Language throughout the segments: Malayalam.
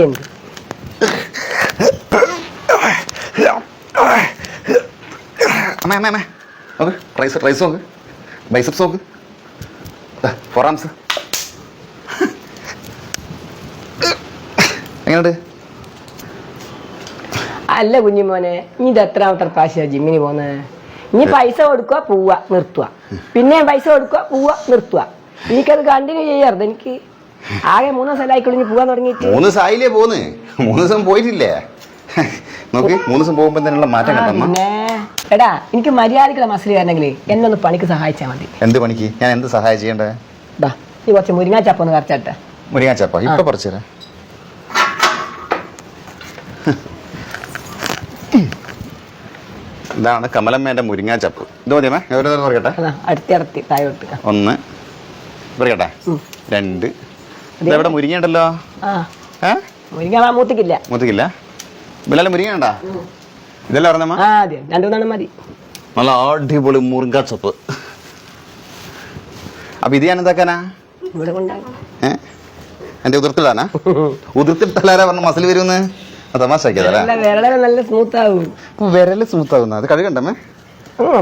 എന്ത് അമ്മേ അമ്മേ അമ്മേ നോക്ക് റൈസ് നോക്ക് ബൈസപ്സ് നോക്ക് ഫോറാംസ് എങ്ങനെയുണ്ട്? അല്ല കുഞ്ഞിമോനെ ഇനി ഇത് എത്രാമത്തെ പ്രാവശ്യ ജിമ്മിന് പോന്നെ? ഇനി പൈസ കൊടുക്കുക പോവുക നിർത്തുക, പിന്നെ പൈസ കൊടുക്കുക പോവുക നിർത്തുക. എനിക്കത് കണ്ടിന്യൂ ചെയ്യാറുണ്ട്. എനിക്ക് ആകെ 3 ദിവസം ആയിക്കോളൂ ഇനി പോകാൻ തുടങ്ങിയിട്ട്. 3 ദിവസം ആയില്ലേ പോന്ന്? 3 ദിവസം പോയിട്ടില്ലേ? നോക്ക് 3 ദിവസം പോകുമ്പോ തന്നെയുള്ള മാറ്റം കണ്ടോ? പിന്നെ എടാ എനിക്ക് മര്യാദക്കുള്ള മസിൽ വരണമെങ്കിൽ എന്നെ ഒന്ന് പണിക്ക് സഹായിച്ചാൽ മതി. എന്ത് പണിക്ക്? ഞാൻ എന്ത് സഹായം ചെയ്യണ്ടേ? നീ കുറച്ച് മുരിങ്ങാച്ചപ്പ് ഒന്ന് കറച്ചാട്ടെ. മുരിങ്ങാച്ചപ്പ ഇപ്പൊ പറിച്ചു തരാം. ഇതാണ് കമലമ്മേന്റെ മുരിങ്ങാച്ചപ്പ്. ഇത് മതിയമ്മേ? പറയട്ടെ. അടുത്തി താഴോട്ട് 1 പറയട്ടെ 2. ഇതെവിടെ മുരിങ്ങയുണ്ടല്ലോ? മുരിങ്ങ മൂത്തിക്കില്ല. ബിലാല് മുരിങ്ങ ഉണ്ടാ? ഇതെല്ലാം പറഞ്ഞമ്മ? 2 മതി. നല്ല അടിപൊളി മുരിങ്ങാച്ചപ്പ്. അപ്പൊ ഇത് ഞാൻ എന്താക്കാനാ? എന്റെ ഉതിർത്തിടാനാ? ഉതിർത്തിട്ടാലാരാ പറഞ്ഞ മസിൽ വരുമെന്ന്? തമാശാക്കിയതല്ലേ? നല്ല സ്മൂത്ത് ആവും. വിരല് സ്മൂത്ത് ആവുന്ന അത് കഴുകണ്ടമ്മേ?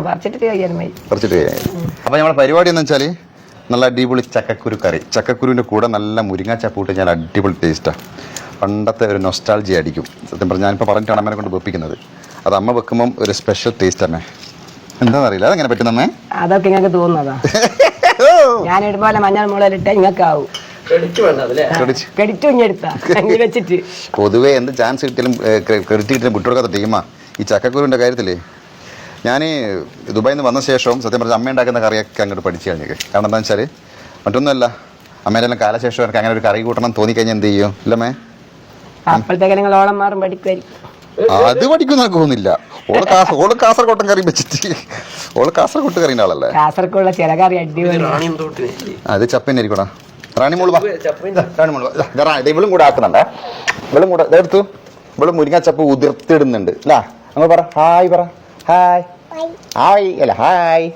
പറിച്ചിട്ട് കഴിയാൻ. അപ്പൊ നമ്മുടെ പരിപാടി എന്ന് വെച്ചാല് നല്ല അടിപൊളി ചക്കക്കുരു കറി. ചക്കക്കുരുവിന്റെ കൂടെ നല്ല മുരിങ്ങാച്ചപ്പ് ഇട്ട് ഞാൻ അടിപൊളി ടേസ്റ്റാ. പണ്ടത്തെ ഒരു നൊസ്റ്റാൾജി അടിക്കും. സത്യം പറഞ്ഞാൽ ഞാനിപ്പോൾ പറഞ്ഞിട്ടാണ് അമ്മേനെ കൊണ്ട് വെപ്പിക്കുന്നത്. അത് അമ്മ വെക്കുമ്പം ഒരു സ്പെഷ്യൽ ടേസ്റ്റ് തന്നെ. എന്താണെന്ന് അറിയില്ല അതെങ്ങനെ പറ്റുന്നമ്മേ? അതൊക്കെ നിങ്ങൾക്ക് തോന്നുന്നതാ. ഞാൻ ഇടുപോലെ മഞ്ഞൾ മുളകിലിട്ട് ഇങ്ങക്കാവും. പൊതുവെ എന്ത് ചാൻസ് കിട്ടിയാലും ക്രെഡിറ്റ് കിട്ടിയാലും വിട്ടുകൊടുക്കാത്ത ടീമാ ഈ ചക്കക്കുരുവിന്റെ കാര്യത്തില്. ഞാൻ ദുബായിൽ നിന്ന് വന്ന ശേഷവും സത്യം പറഞ്ഞാൽ അമ്മ ഉണ്ടാക്കുന്ന കറിയൊക്കെ അങ്ങോട്ട് പഠിച്ചു കഴിഞ്ഞേക്ക്. കാരണം എന്താ വെച്ചാൽ മറ്റൊന്നുമല്ല, അമ്മേൻ്റെ എല്ലാം കാലശേഷം എനിക്ക് അങ്ങനെ ഒരു കറി കൂട്ടണം തോന്നിക്കഴിഞ്ഞാൽ എന്ത് ചെയ്യും? ഇല്ലമ്മേ? അത് പഠിക്കും എന്നൊക്കെ തോന്നുന്നില്ല. ഓള് കാസർകോട്ടൻ കറി വെച്ചിട്ട് ഓള് കാസർകോട്ട് കറിന്റെ ആളല്ലേ? കാസർകോട്ടുള്ള ചില കറി അത് ചപ്പന്നെ ആയിരിക്കടാ. റാണിമോള് ഇവളും കൂടെ ആക്കുന്നുണ്ടേ. ഇവളും കൂടെ ഇതെടുത്തു. ഇവളും മുരിങ്ങാച്ചപ്പ് ഉതിർത്തിടുന്നുണ്ട് അല്ല? അങ്ങ് പറ ഹായ്. പറ ഹായ്. ഹായ് അല്ല ഹായ്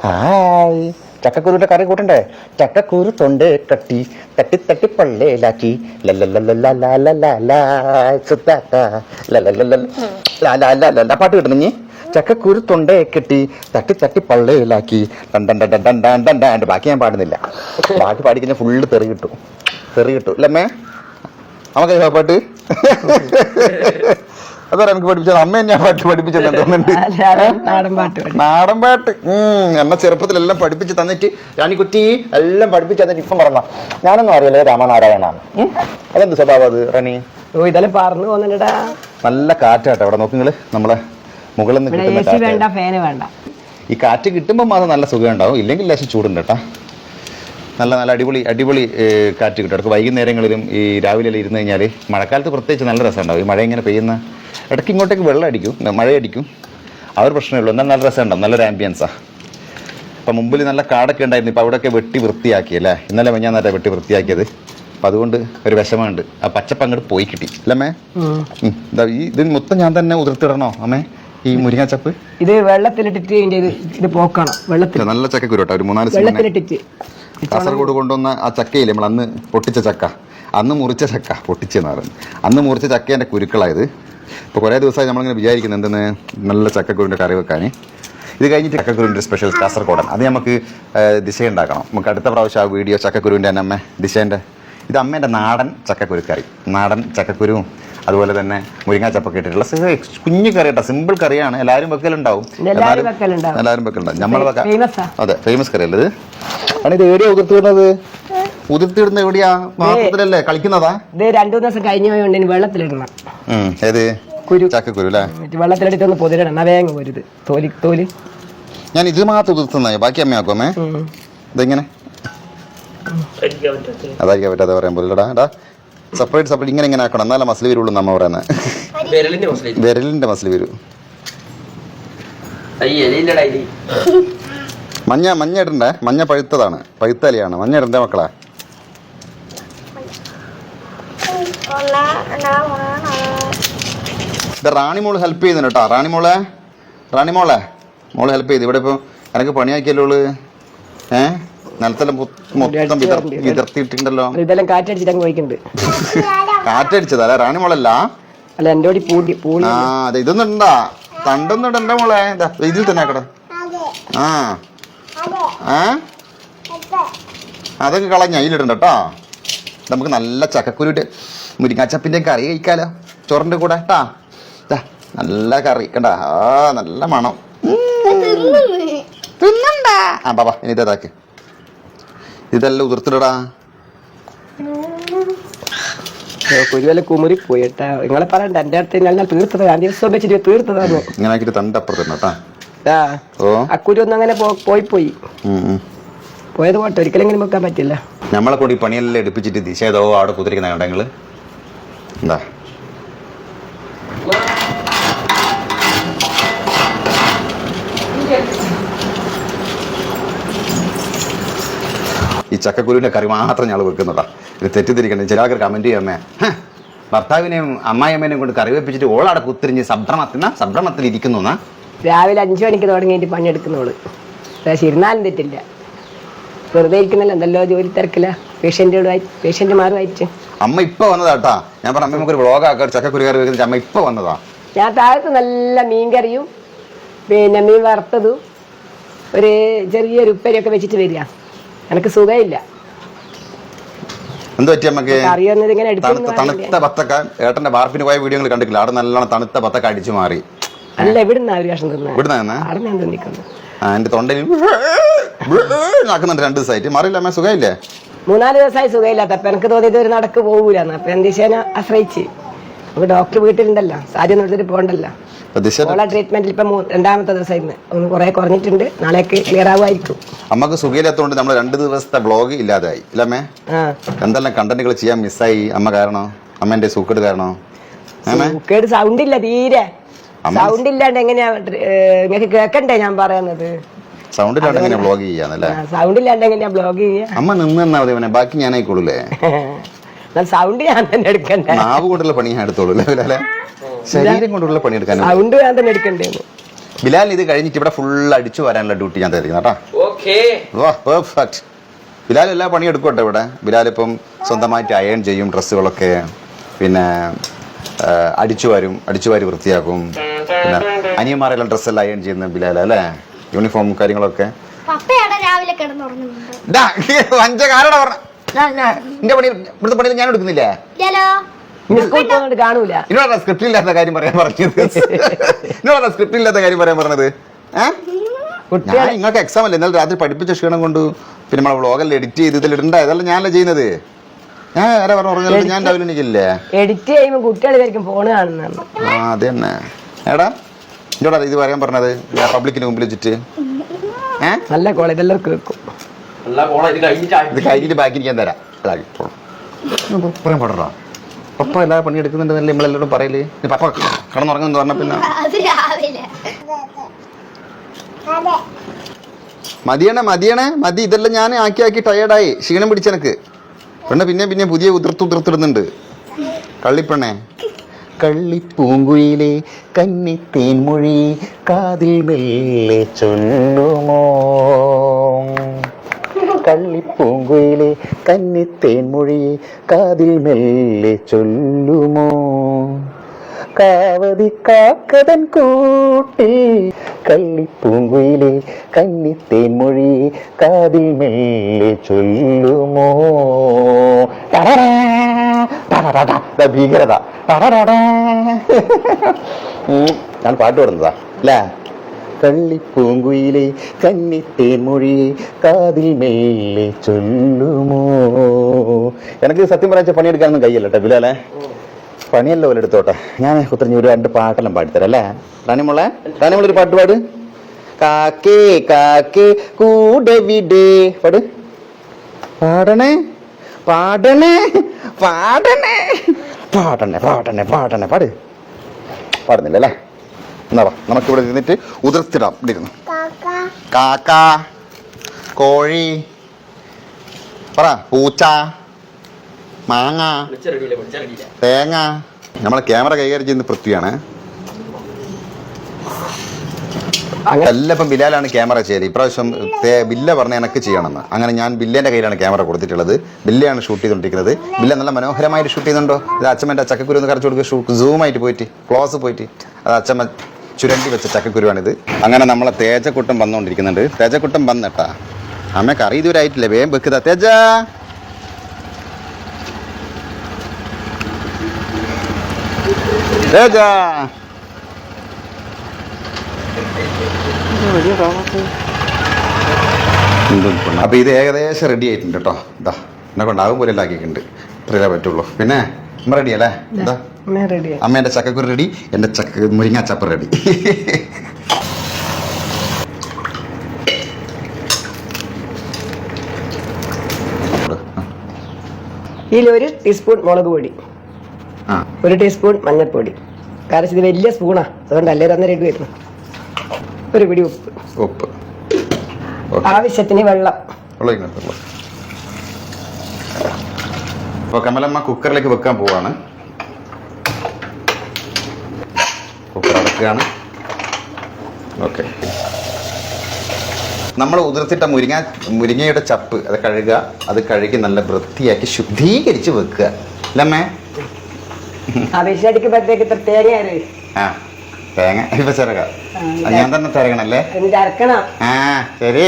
ഹായ്. ചക്കക്കുരുവിന്റെ കറി കൂട്ടണ്ടേ? ചക്കക്കുരു തൊണ്ടേ കട്ടി തട്ടി തട്ടി പള്ളേലാക്കി പാട്ട് കിട്ടണം. നീ ചക്കക്കുരു തൊണ്ടേ കെട്ടി തട്ടി തട്ടി പള്ളേലാക്കി ഡണ്ടാണ്ട്. ബാക്കി ഞാൻ പാടുന്നില്ല. ബാക്കി പാടിക്കഴിഞ്ഞാൽ ഫുള്ള് തെറി കിട്ടും അല്ലമ്മേ? നമുക്ക് പാട്ട് അതാ എനിക്ക് പഠിപ്പിച്ചത്. അമ്മ ഞാൻ പാട്ട് പഠിപ്പിച്ചത് തോന്നുന്നുണ്ട്. നാടൻ പാട്ട് എന്നെ ചെറുപ്പത്തിലെല്ലാം പഠിപ്പിച്ച് തന്നിട്ട് കുട്ടി എല്ലാം പഠിപ്പിച്ച് തന്നിട്ട് ഇപ്പം പറഞ്ഞ ഞാനൊന്നും അറിയില്ലേ രാമനാരായണാണ്. അതെന്ത് സ്വഭാവം അത് റണി? ഇതെല്ലാം പറഞ്ഞു പോകുന്നുണ്ടാ. നല്ല കാറ്റാട്ടോ അവിടെ നോക്കുങ്ങള്. നമ്മളെ മുകളിൽ നിന്ന് ഈ കാറ്റ് കിട്ടുമ്പോൾ അത് നല്ല സുഖം ഉണ്ടാവും. ഇല്ലെങ്കിൽ ലേശം ചൂടുണ്ട് കേട്ടാ. നല്ല അടിപൊളി കാറ്റ് കിട്ടും. ഇടയ്ക്ക് വൈകുന്നേരങ്ങളിലും ഈ രാവിലെ ഇരുന്ന് കഴിഞ്ഞാൽ മഴക്കാലത്ത് പ്രത്യേകിച്ച് നല്ല രസമുണ്ടാവും. ഈ മഴ ഇങ്ങനെ പെയ്യുന്ന ഇടയ്ക്ക് ഇങ്ങോട്ടേക്ക് വെള്ളം അടിക്കും, മഴയടിക്കും. ആ ഒരു പ്രശ്നമേ ഉള്ളൂ. എന്നാൽ നല്ല രസമുണ്ടാവും. നല്ലൊരു ആംബിയൻസാണ്. അപ്പം മുമ്പിൽ നല്ല കാടൊക്കെ ഉണ്ടായിരുന്നു. ഇപ്പം അവിടെയൊക്കെ വെട്ടി വൃത്തിയാക്കിയല്ലേ? ഇന്നലെ ഞാൻ നേരെ വെട്ടി വൃത്തിയാക്കിയത്. അപ്പം അതുകൊണ്ട് ഒരു വിഷമമുണ്ട്. ആ പച്ചപ്പ് അങ്ങോട്ട് പോയി കിട്ടി അല്ലമ്മേ? ഇത് മൊത്തം ഞാൻ തന്നെ ഉതിർത്തിടണോ അമ്മേ ഈ മുരിങ്ങാച്ചപ്പ്? ഇത് വെള്ളത്തിലിട്ടിട്ട് ഇത് പോക്കണം. വെള്ളത്തിൽ നല്ല ചക്കക്കുരു കേട്ടോ. ഒരു 3-4 വെള്ളത്തിലിട്ടിട്ട് കാസർഗോഡ് കൊണ്ടുവന്ന ആ ചക്കയില്ലേ നമ്മൾ അന്ന് പൊട്ടിച്ച ചക്ക, അന്ന് മുറിച്ച ചക്ക പൊട്ടിച്ചെന്ന് പറയുന്നത്. അന്ന് മുറിച്ച ചക്കേൻ്റെ കുരുക്കളായത്. ഇപ്പോൾ കുറേ ദിവസമായി നമ്മളിങ്ങനെ വിചാരിക്കുന്നത് എന്തെന്ന് നല്ല ചക്കക്കുരുവിൻ്റെ കറി വെക്കാൻ. ഇത് കഴിഞ്ഞിട്ട് ചക്കക്കുരുവിൻ്റെ സ്പെഷ്യൽ കാസർഗോഡൻ അത് നമുക്ക് ദിശ ഉണ്ടാക്കണം. നമുക്ക് അടുത്ത പ്രാവശ്യം ആ വീഡിയോ ചക്കക്കുരുവിൻ്റെ തന്നെ അമ്മ ദിശേൻ്റെ. ഇത് അമ്മേൻ്റെ നാടൻ ചക്കക്കുരു കറി. നാടൻ ചക്കക്കുരുവും അതുപോലെ തന്നെ മുരിങ്ങാച്ചപ്പൊക്കെ ഇട്ടിട്ടുള്ള കുഞ്ഞു കറി കേട്ടോ. സിമ്പിൾ കറിയാണ്. എല്ലാവരും വെക്കലുണ്ടാവും. നമ്മൾ അതെ ഫേമസ് കറിയല്ലേ ഇത്? ആണ് ഇത് എവിടെയാ ഉതിർത്തിടുന്നത്? ഉതിർത്തിടുന്ന എവിടെയാ? പാത്രത്തിലല്ലേ? കളിക്കുന്നതാ? ഇത് 2 ദിവസം കഴിഞ്ഞ വെള്ളത്തിലിടണം. ഏത് ചക്കക്കുരു അല്ലേ? വെള്ളത്തിലിട്ടൊന്ന് പൊതിരണം. വേഗം വരുത് തോല്. ഞാൻ ഇത് മാത്രം ഉതിർത്തുന്ന ബാക്കി അമ്മയാക്കും അമ്മേ. ഇതെങ്ങനെ അതായിരിക്കാൻ പറ്റാതെ പറയാൻ പോലെടാ. സെപ്പറേറ്റ് ഇങ്ങനെ ആക്കണം. എന്നാലേ മസിൽ വരുള്ളൂ നമ്മ പറയുന്നത്. വിരലിന്റെ മസിൽ വരൂ. മഞ്ഞ ഇടണ്ടേ? മഞ്ഞ പഴുത്തതാണ്. പഴുത്തലിയാണ്. മഞ്ഞ ഇടണ്ടേ മക്കളെ? ഇത് റാണിമോള് ഹെൽപ്പ് ചെയ്യുന്നുണ്ട് കേട്ടോ. റാണിമോളെ മോള് ഹെൽപ്പ് ചെയ്ത്. ഇവിടെ ഇപ്പൊ എനക്ക് പണിയാക്കിയല്ലോ. നിലത്തെല്ലാം മൊത്തം വിതർത്തിയിട്ടുണ്ടല്ലോ. ഇതെല്ലാം കാറ്റടിച്ചിട്ട് അങ്ങ് പോയിട്ടുണ്ട്. കാറ്റടിച്ചതാ റാണിമോളല്ല? അല്ല എന്റെ കൂടി പൂളി. ആ അതെ, ഇതൊന്നും ഉണ്ടാ തണ്ടൊന്നും ഇടണ്ട മോളെ. ഇതിൽ തന്നെ ആക്കട. ആ അതൊക്കെ കളഞ്ഞ അതിലിടണ്ട കേട്ടോ. നമുക്ക് നല്ല ചക്കക്കുരുട്ട് മുരിങ്ങാച്ചപ്പിന്റെ കറി കഴിക്കാലോ ചോറിന്റെ കൂടെ കേട്ടാ. നല്ല കറി കണ്ടാ, നല്ല മണം. തിന്നണ്ട. ആ ബാബാ ഇനി ഇതാക്ക്, ഇതെല്ലാം ഉതിർത്തിടടാ. കുരുവല്ല കുമുറി പോയിട്ടാ. നിങ്ങളെ പറയണ്ട, എന്റെ അടുത്ത് ഞാൻ തീർത്തത് ദിവസം വെച്ചിട്ട് തീർത്തതാന്ന്. ഇങ്ങനെ ആക്കിട്ട് തണ്ടപ്പുറത്ത് അക്കുരു ഒന്നും അങ്ങനെ പോയി പോയത് പോട്ടെ, ഒരിക്കലെങ്കിലും വെക്കാൻ പറ്റില്ല. നമ്മളെ കൂടി പണിയെല്ലാം എടുപ്പിച്ചിട്ട് ദിശ ഏതോ അവിടെ കുതിരിക്കുന്ന കണ്ടെങ്കിൽ എന്താ ഈ ചക്കക്കുരുവിന്റെ കറി മാത്രം ഞങ്ങൾ വെക്കുന്നതാ. ഇത് തെറ്റിദ്ധരിക്കണ്ടേ. ചില ആൾക്കാർ കമന്റ് ചെയ്യമ്മേ, ഭർത്താവിനെയും അമ്മായിയമ്മേനെയും കൊണ്ട് കറി വെപ്പിച്ചിട്ട് ഓളാടെ കുത്തിരിഞ്ഞ് സംഭ്രമത്തിൽ ഇരിക്കുന്നു. രാവിലെ 5 മണിക്ക് തുടങ്ങിയിട്ട് പണിയെടുക്കുന്നോള്. പക്ഷെ ഇരുന്നാലും തെറ്റില്ല, വെറുതെ ഇരിക്കുന്നല്ലോ. എന്തല്ലോ ജോലി തിരക്കില്ല, പേഷ്യന്റുമാരുമായിട്ട്. അമ്മ ഇപ്പൊ വന്നതാട്ടാ. ഞാൻ പറഞ്ഞ അമ്മ നമുക്കൊരു വ്ളോഗാക്കാം ചക്കക്കുരു കറി വെക്കുന്ന. അമ്മ ഇപ്പൊ വന്നതാ. ഞാൻ താഴത്ത് നല്ല മീൻകറിയും പിന്നെ മീൻ വറുത്തതും ഒരു ചെറിയൊരു ഉപ്പരിയൊക്കെ വെച്ചിട്ട് വരിക. എനിക്ക് സുഖമില്ല. എന്ത് പറ്റി അമ്മക്ക്? തണുത്ത ബത്തക്ക ഏട്ടന്റെ വാർപ്പിന് പോയ വീഡിയോകൾ കണ്ടിട്ടില്ല? അവിടെ നല്ലോണം തണുത്ത ബത്തക്ക അടിച്ചു മാറി. അല്ല, ഇവിടുന്ന് ഒരു കഷ്ണം തിന്നു. എന്റെ തൊണ്ടയിൽ നാക്കുന്നുണ്ട് 2 ദിവസമായിട്ട്. മാറിയില്ല അമ്മ? സുഖമില്ലേ? 3-4 ദിവസമായി സുഖമില്ലാത്ത. അപ്പൊ എനിക്ക് തോന്നിയത് ഒരു നടക്ക് പോകൂലെന്ന്. അപ്പൊ എന്തിശേനെ ആശ്രയിച്ച് അപ്പൊ ഡോക്ടർ വീട്ടിലുണ്ടല്ലോ, സാധ്യത എടുത്തിട്ട് പോകണ്ടല്ലോ. ട്രീറ്റ്മെന്റിൽ ഇപ്പൊ 2ാമത്തെ ദിവസമായിരുന്നു. ഒന്ന് കുറെ കുറഞ്ഞിട്ടുണ്ട്. നാളേക്ക് ക്ലിയർ ആവുമായിരിക്കും. അമ്മക്ക് സുഖമില്ലാത്തതുകൊണ്ട് നമ്മൾ 2 ദിവസത്തെ ബ്ലോഗ് ഇല്ലാതായി ഇല്ലമ്മേ? എന്തെല്ലാം കണ്ടന്റുകൾ ചെയ്യാൻ മിസ്സായി അമ്മ കാരണം, അമ്മേന്റെ സൂക്കേട് കാരണം. സൂക്കേട് സൗണ്ട് ഇല്ല, തീരെ സൗണ്ട് ഇല്ലാണ്ട് എങ്ങനെയാ നിങ്ങൾക്ക് കേക്കണ്ടേ ഞാൻ പറയുന്നത്? സൗണ്ട് ഇല്ലാണ്ട് എങ്ങനെയാ ബ്ലോഗ് ചെയ്യാന്നല്ലേ? സൗണ്ട് ഇല്ലാണ്ട് എങ്ങനെയാ ബ്ലോഗ് ചെയ്യാ? അമ്മ നിന്നാ മതി, ബാക്കി ഞാൻ ആയിക്കോളൂല്ലേ. സൗണ്ട് ഞാൻ തന്നെ എടുക്കണ്ടേ? നാവ് കൊണ്ടുള്ള പണി ഞാൻ എടുത്തോളൂ അല്ലേ? ശരീരം കൊണ്ടുള്ള പണി എടുക്കാൻ സൗണ്ട് ഞാൻ തന്നെ എടുക്കണ്ടേ? ബിലാൽ ഇത് കഴിഞ്ഞിട്ട് ഇവിടെ ഫുൾ അടിച്ചു വരാനുള്ള ഡ്യൂട്ടി ഞാൻ തരുന്ന കേട്ടോ. പെർഫെക്റ്റ്. ബിലാൽ എല്ലാ പണിയും എടുക്കട്ടെ ഇവിടെ. ബിലാൽ ഇപ്പം സ്വന്തമായിട്ട് അയൺ ചെയ്യും ഡ്രസ്സുകളൊക്കെ, പിന്നെ അടിച്ചു വാരി വൃത്തിയാക്കും. പിന്നെ അനിയന്മാരെല്ലാം ഡ്രസ്സെല്ലാം അയൺ ചെയ്യുന്ന ബിലാൽ അല്ലേ? യൂണിഫോം കാര്യങ്ങളൊക്കെ. എന്റെ പണി ഇവിടുത്തെ പണിയിൽ ഞാൻ എടുക്കുന്നില്ലേ? കാണൂല. ഇന്നോടാ സ്ക്രിപ്റ്റ് ഇല്ലാത്ത കാര്യം പറയാൻ പറഞ്ഞത്. ഞാൻ നിങ്ങൾക്ക് എക്സാം അല്ലേ, ഇന്നലെ രാത്രി പഠിപ്പിച്ച ക്ഷീണം കൊണ്ട് പിന്നെ നമ്മളെ വ്ളോഗെല്ലാം എഡിറ്റ് ചെയ്ത് ഇതിൽ ഇടണ്ട. ഇതെല്ലാം ഞാനല്ലേ ചെയ്യുന്നത്. ഞാൻ ആരാ പറഞ്ഞു? ഞാൻ രാവിലെ എനിക്കില്ലേ എഡിറ്റ് ചെയ്യുമ്പോ കുട്ടികളായിരിക്കും ഫോണ് കാണുന്നത്. അത് തന്നെ. എടാ എന്നോടാ ഇത് പറയാൻ പറഞ്ഞത് പബ്ലിക്കിന് മുമ്പിൽ വെച്ചിട്ട്. നല്ല കോളേജ് എല്ലാവർക്കും കേൾക്കും. ഇത് കഴിഞ്ഞിട്ട് ബാക്കി ഞാൻ തരാം. പറയാൻ പാടാ. പപ്പ എല്ലാ പണി എടുക്കുന്നുണ്ടെന്നല്ലേ നമ്മളെല്ലാവരും പറയല്. പപ്പ കിടന്നുറങ്ങുന്നു പറഞ്ഞ പിന്നെ മതി. ഇതെല്ലാം ഞാൻ ആക്കി ടയേർഡായി, ക്ഷീണം പിടിച്ചെനക്ക്. പിന്നെ പുതിയ ഉതിർത്തിടുന്നുണ്ട്. കള്ളിപ്പെണ്ണേ, കള്ളിപ്പൂങ്കുയിലെ കന്നിത്തേൻ മൊഴി കാതിൽ മെല്ലെ ചൊല്ലുമോ, കള്ളിപ്പൂങ്കുയിലെ കന്നിത്തേൻ മൊഴി കാതിൽ മെല്ലെ ചൊല്ലുമോ, കാവതി കാക്കതൻ കൂട്ടിൽ കള്ളിപ്പൂങ്കുയിലെ കന്നിത്തേൻ മൊഴി കാതിൽ മെല്ലെ ചൊല്ലുമോ. ഭീകരത. ഞാൻ പാട്ട് പാടുന്നതാ അല്ലേ? കള്ളിപ്പൂങ്കുയിലെ കന്നിത്തേൻ മൊഴി കാതിൽ മെല്ലെ ചൊല്ലുമോ. എനിക്ക് സത്യം പറയാ പണിയെടുക്കാനൊന്നും കയ്യല്ല കേട്ടോ ബിലാലെ. പണിയല്ല പോലെ എടുത്തോട്ടെ. ഞാൻ കുത്തിരിഞ്ഞ് ഒരു 2 പാട്ടെല്ലാം പാടിത്തരാം അല്ലേ? റാണിമോളെ ഒരു പാട്ട് പാട്. കാക്കേ കാക്കേ കൂടെ വിടേ പാട്. പാടണേ പാടണേ പാടണേ പാടണേ പാടണേ പാടണേ പാട്. പാടുന്നില്ല അല്ലേ? എന്നാ നമുക്കിവിടെ ഇരുന്നിട്ട് ഉതിർത്തിടാം. ഇവിടെ ഇരുന്നു. കാക്ക, കോഴി, പറ, പൂച്ച, മാങ്ങ, തേങ്ങ. നമ്മളെ ക്യാമറ കൈകാര്യം ചെയ്യുന്ന പൃഥ്വിയാണ്. അങ്ങനെ എല്ലാം ഇപ്പം ബില്ലാലാണ് ക്യാമറ ചെയ്യല്. ഇപ്രാവശ്യം ബില്ല പറഞ്ഞ എനക്ക് ചെയ്യണമെന്ന്. അങ്ങനെ ഞാൻ ബില്ലേൻ്റെ കയ്യിലാണ് ക്യാമറ കൊടുത്തിട്ടുള്ളത്. ബില്ലയാണ് ഷൂട്ട് ചെയ്തുകൊണ്ടിരിക്കുന്നത്. ബില്ല നല്ല മനോഹരമായിട്ട് ഷൂട്ട് ചെയ്യുന്നുണ്ടോ? ഇത് അച്ഛമ്മൻ്റെ ചക്കക്കുരു ഒന്ന് കറച്ചു കൊടുക്കുക. സൂമായിട്ട് പോയിട്ട് ക്ലോസ് പോയിട്ട് അത് അച്ഛമ്മ ചുരണ്ടി വെച്ച ചക്കക്കുരുവാണിത്. അങ്ങനെ നമ്മളെ തേജക്കുട്ടം വന്നുകൊണ്ടിരിക്കുന്നുണ്ട്. തേജക്കുട്ടം വന്നിട്ടാ അമ്മ കറി ഇതുവരെ ആയിട്ടില്ല. വേഗം വെക്കുക തേജ. തേജ അപ്പൊ ഇത് ഏകദേശം റെഡി ആയിട്ടുണ്ട് കേട്ടോ. ഇതാ എന്നെ കൊണ്ടാകും പോലെ ആക്കിയിട്ടുണ്ട്. ഇത്രയേ പറ്റുള്ളൂ. പിന്നെ അമ്മ റെഡി അല്ലേ? എന്താ റെഡിയാ. അമ്മേന്റെ ചക്കക്കുരു റെഡി, എന്റെ മുരിങ്ങ ചപ്പ് റെഡി. ഇതിൽ 1 ടീസ്പൂൺ മുളക് പൊടി, 1 ടീസ്പൂൺ മഞ്ഞൾപ്പൊടി. കാരണം ഇത് വലിയ സ്പൂണാ, അതുകൊണ്ട് എല്ലാവരും അന്നേരം ഇട്ട് വരുന്നു. 1 പിടി ഉപ്പ്, ആവശ്യത്തിന് വെള്ളം. അപ്പോൾ കമലമ്മ കുക്കറിലേക്ക് വെക്കാൻ പോവാണ്. കുക്കർ അടക്കുകയാണ്. ഓക്കെ, നമ്മൾ ഉതിർത്തിട്ട മുരിങ്ങയുടെ ചപ്പ് അത് കഴുകുക. അത് കഴുകി നല്ല വൃത്തിയാക്കി ശുദ്ധീകരിച്ച് വെക്കുക അല്ലമ്മേ? അഭിഷേകിക്കുമ്പോഴത്തേക്ക് ഇത്ര തേങ്ങ തേങ്ങ ഇപ്പൊ ചിരക ഞാൻ തന്നെ തിരകണല്ലേ? ശരി.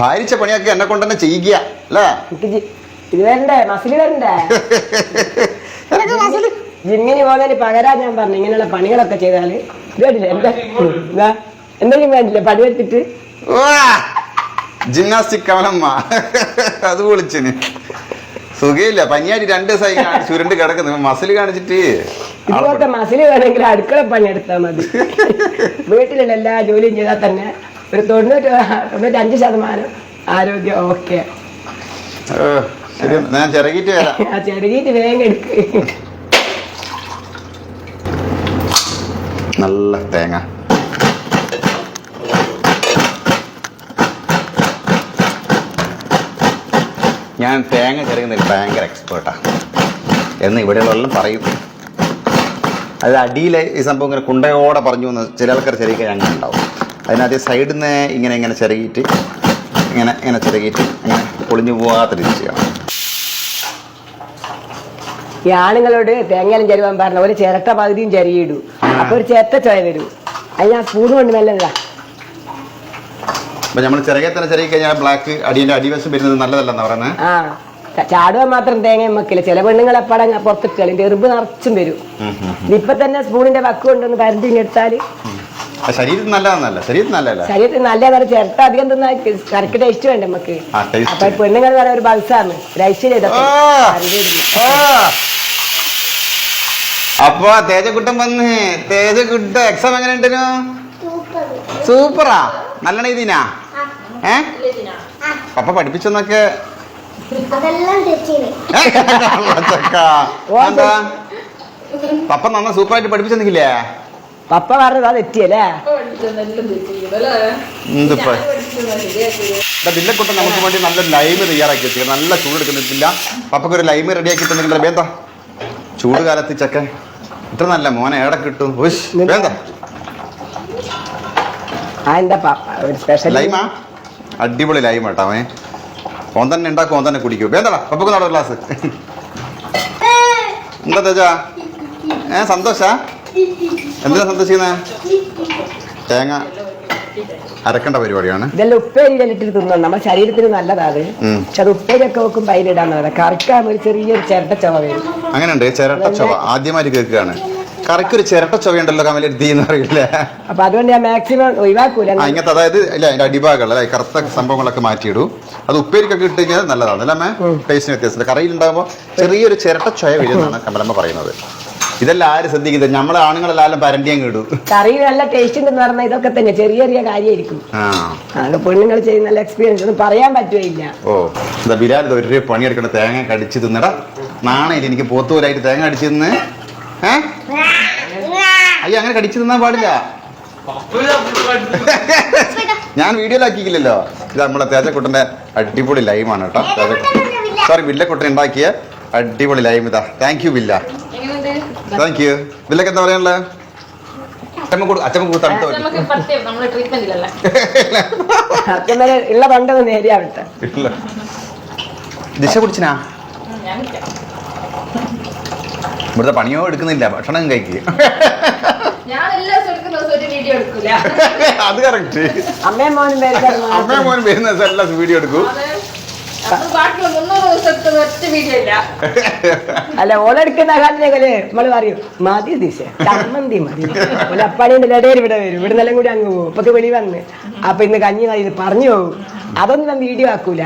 ഭാരിച്ച പണിയൊക്കെ എന്നെ കൊണ്ട് തന്നെ ചെയ്യിക്കുക അല്ലേ? ഇത് വരണ്ടേ, മസില് വരണ്ടേ? ജിമ്മിന് പോകുന്നതിന് പകരാ ഞാൻ പറഞ്ഞു ഇങ്ങനെയുള്ള പണികളൊക്കെ ചെയ്താല് എന്തെങ്കിലും വേണ്ടില്ല പണി വെച്ചിട്ട്. ജിംനാസ്റ്റിക് കമലമ്മ അത് വിളിച്ചിന് സുഖയില്ല. പനിയായിട്ട് 2 ദിവസമായി ചുരുണ്ട് കിടക്കുന്നു. മസിൽ കാണിച്ചിട്ട് ഇതുപോലത്തെ മസില് വേണമെങ്കിൽ അടുക്കള പണി എടുത്താൽ മതി. വീട്ടിലുള്ള എല്ലാ ജോലിയും ചെയ്താൽ തന്നെ ഒരു 95% ആരോഗ്യം ഓക്കെ. ഞാൻ ചിറകിട്ട് വരാം. ചിറകിട്ട് വേഗം എടുക്ക്. നല്ല തേങ്ങ ഞാൻ തേങ്ങ ചിരകുന്നതിൽ ഭയങ്കര എക്സ്പേർട്ടാ എന്ന് ഇവിടെയുള്ളവരെല്ലാം പറയും. അത് അടിയിലെ ഈ സംഭവം ഇങ്ങനെ കുണ്ടയോടെ പറഞ്ഞു എന്ന് ചില ആൾക്കാർ ചിരകിക്കാൻ അങ്ങനെ ഉണ്ടാവും. അതിനകത്ത് സൈഡിൽ നിന്ന് ഇങ്ങനെ ചിരകിയിട്ട് ഇങ്ങനെ ചിരകിയിട്ട് ഇങ്ങനെ പൊളിഞ്ഞു പോകാത്ത രീതി ചെയ്യണം. ഈ ആണുങ്ങളോട് തേങ്ങയിലും ചരുവാൻ പറഞ്ഞ ഒരു ചിരട്ട പകുതിയും ചരിയിടൂ. അപ്പൊ ഒരു ചേത്ത ചോയ വരൂ. അത് ഞാൻ സ്പൂൺ കൊണ്ട് നല്ലതാ. അപ്പൊ നമ്മൾ ചിറകെ തന്നെ ചിരകി കഴിഞ്ഞാൽ ബ്ലാക്ക് അടിയുടെ അടിവശം വരുന്നത് നല്ലതല്ലെന്നാ പറയുന്നത്. ചാടുവാൻ മാത്രം തേങ്ങ വെക്കില്ല. ചില പെണ്ണുങ്ങളെ പടം പുറത്തിട്ട് അതിന്റെ എറുമ്പ് നിറച്ചും വരും. ഇപ്പൊ തന്നെ സ്പൂണിന്റെ വക്ക് കൊണ്ടൊന്ന് പരത്തി എടുത്താല് ശരീരത്തിന് നല്ലതാണല്ല. ശരീരത്തിന് നല്ലതാണ്. ചിരട്ട അധികം തിന്നാ കറക്റ്റ് ടേസ്റ്റ് വേണ്ട നമുക്ക്. അപ്പൊ പെണ്ണുങ്ങൾ പറയാൻ ഒരു ബൾസാണ് ഐശ്വര്യ. അപ്പൊ തേജക്കുട്ടൻ വന്ന് തേജക്കുട്ട എക്സാം എങ്ങനെ ഉണ്ടെന്നു? സൂപ്പറാ. നല്ല ഇതിനാ പപ്പ പഠിപ്പിച്ചെന്നൊക്കെ പപ്പ നന്നാ സൂപ്പറായിട്ട് പഠിപ്പിച്ചെന്നില്ലേ? പപ്പ പറഞ്ഞത് അത് തെറ്റിയല്ലേ? ബില്ലക്കുട്ടൻ നമുക്ക് വേണ്ടി നല്ല ലൈമ് തയ്യാറാക്കി വെച്ചിരിക്കും. നല്ല ചൂടെടുക്കുന്നില്ല. പപ്പക്ക് ഒരു ലൈമ് റെഡിയാക്കി തന്നിട്ടുണ്ടല്ലോ. വേന്താ ചൂട് കാലത്ത് ചക്കൻ ഇത്ര നല്ല മോനെ ഏടെ കിട്ടും. വേന്താ ലൈമാ? അടിപൊളി ലൈമ കേട്ടോ. അവൻ ഓൻ തന്നെ ഉണ്ടാക്കും, ഓൻ തന്നെ കുടിക്കും. വേണ്ടടാ പപ്പക്ക് നാടോ ഗ്ലാസ്. എന്താ തേജാ സന്തോഷാ? എന്തിനാ സന്തോഷിക്കുന്നേ? തേങ്ങ അരക്കേണ്ട പരിപാടിയാണ്. ഇതെല്ലാം ഉപ്പേരിയിലിട്ട് തിന്നണം. നമ്മുടെ ശരീരത്തിന് നല്ലതാണ്. പക്ഷെ അത് ഉപ്പേരിയൊക്കെ വെക്കുമ്പോൾ അതിലിടാൻ കറിക്കാൻ ഒരു ചെറിയൊരു ചിരട്ട ചവ വരും. അങ്ങനെയുണ്ട് ചിരട്ട ചവ. ആദ്യമായിട്ട് കേൾക്കുകയാണ്. കറിക്കൊരു ചിരട്ട ചൊവയുണ്ടല്ലോ കമലെടുത്തി എന്ന് അറിയില്ല. അപ്പൊ അതുകൊണ്ട് ഞാൻ മാക്സിമം ഒഴിവാക്കൂല ഇങ്ങനത്തെ. അതായത് ഇല്ല അതിന്റെ അടിഭാഗങ്ങൾ അല്ലെ കറുത്ത സംഭവങ്ങളൊക്കെ മാറ്റിയിടും. അത് ഉപ്പേരിക്കൊക്കെ ഇട്ട് കഴിഞ്ഞാൽ നല്ലതാണ് അല്ലേ അമ്മ? ടേസ്റ്റിന് വ്യത്യാസമില്ല. കറിയിൽ ഉണ്ടാകുമ്പോൾ ചെറിയൊരു ചിരട്ട ചൊയ വരുന്നതാണ് കമലമ്മ പറയുന്നത്. ഇതെല്ലാം ആര് ശ്രദ്ധിക്കുന്നത്? നമ്മളെ ആണുങ്ങളെല്ലാം പരണ്ടിയും കിടും. കറി നല്ല ടേസ്റ്റ് ഉണ്ടെന്ന് പറഞ്ഞാൽ ഇതൊക്കെ തന്നെ ചെറിയ ചെറിയ കാര്യമായിരിക്കും. പെണ്ണുങ്ങൾ ചെയ്യുന്ന നല്ല എക്സ്പീരിയൻസ് ഒന്നും പറയാൻ പറ്റുകയില്ല. ഓ എന്താ ബിലാൽ ഒരു പണിയെടുക്കണ തേങ്ങ കടിച്ചു തിന്നടാ. നാണയില്ല എനിക്ക് പോത്തുപോലായിട്ട് തേങ്ങ അടിച്ചു തിന്ന്. അയ്യോ അങ്ങനെ കടിച്ചു തിന്നാൻ പാടില്ല. ഞാൻ വീഡിയോയിലാക്കിയില്ലല്ലോ. ഇത് നമ്മളെ തേജക്കുട്ടന്റെ അടിപൊളി ലൈമാണ് കേട്ടോ. സോറി ബില്ലക്കുട്ടൻ ഉണ്ടാക്കിയ അടിപൊളി ലൈം ഇതാ. Thank you Billa. Thank you. ബില്ലക്ക് എന്താ പറയാനുള്ളത്? അച്ഛമ്മ തണുത്ത നമുക്ക് പ്രത്യേകം നമ്മള് ട്രീറ്റ്മെന്റിലല്ലേ സത്യം വരെ ഉള്ള പണ്ടൊന്ന് നേരിയാവട്ടെ. ദിശ കുടിച്ചിനാ ഞാൻ കുടിക്കാം. ഇവിടുത്തെ പണിയോ എടുക്കുന്നില്ല, ഭക്ഷണം കഴിക്കുക. ഞാൻ എല്ലാ ദിവസവും എടുക്കുന്ന ദിവസം ഒരു വീഡിയോ എടുക്കൂല. അത് കറക്റ്റ്. അമ്മയും മോനും അമ്മയും മോനും വരുന്ന ദിവസം എല്ലാം വീഡിയോ എടുക്കും. ബാക്കിയുള്ള 300 ദിവസത്തെ ഒറ്റ വീഡിയോ ഇല്ല. അല്ല ഓളെടുക്കുന്ന കാലത്തേക്കല്ലേ നമ്മള് പറയും മതി ദിശ ചമ്മന്തി മതി. ഓല അപ്പാടിന്റെ ഇടയിൽ ഇവിടെ വരും, ഇവിടെ നിലം കൂടി അങ്ങ് പോകും. ഇപ്പൊക്കെ വെളി വന്ന് അപ്പൊ ഇന്ന് കഞ്ഞി ഇത് പറഞ്ഞു പോകും. അതൊന്നും ഞാൻ വീഡിയോ ആക്കൂല.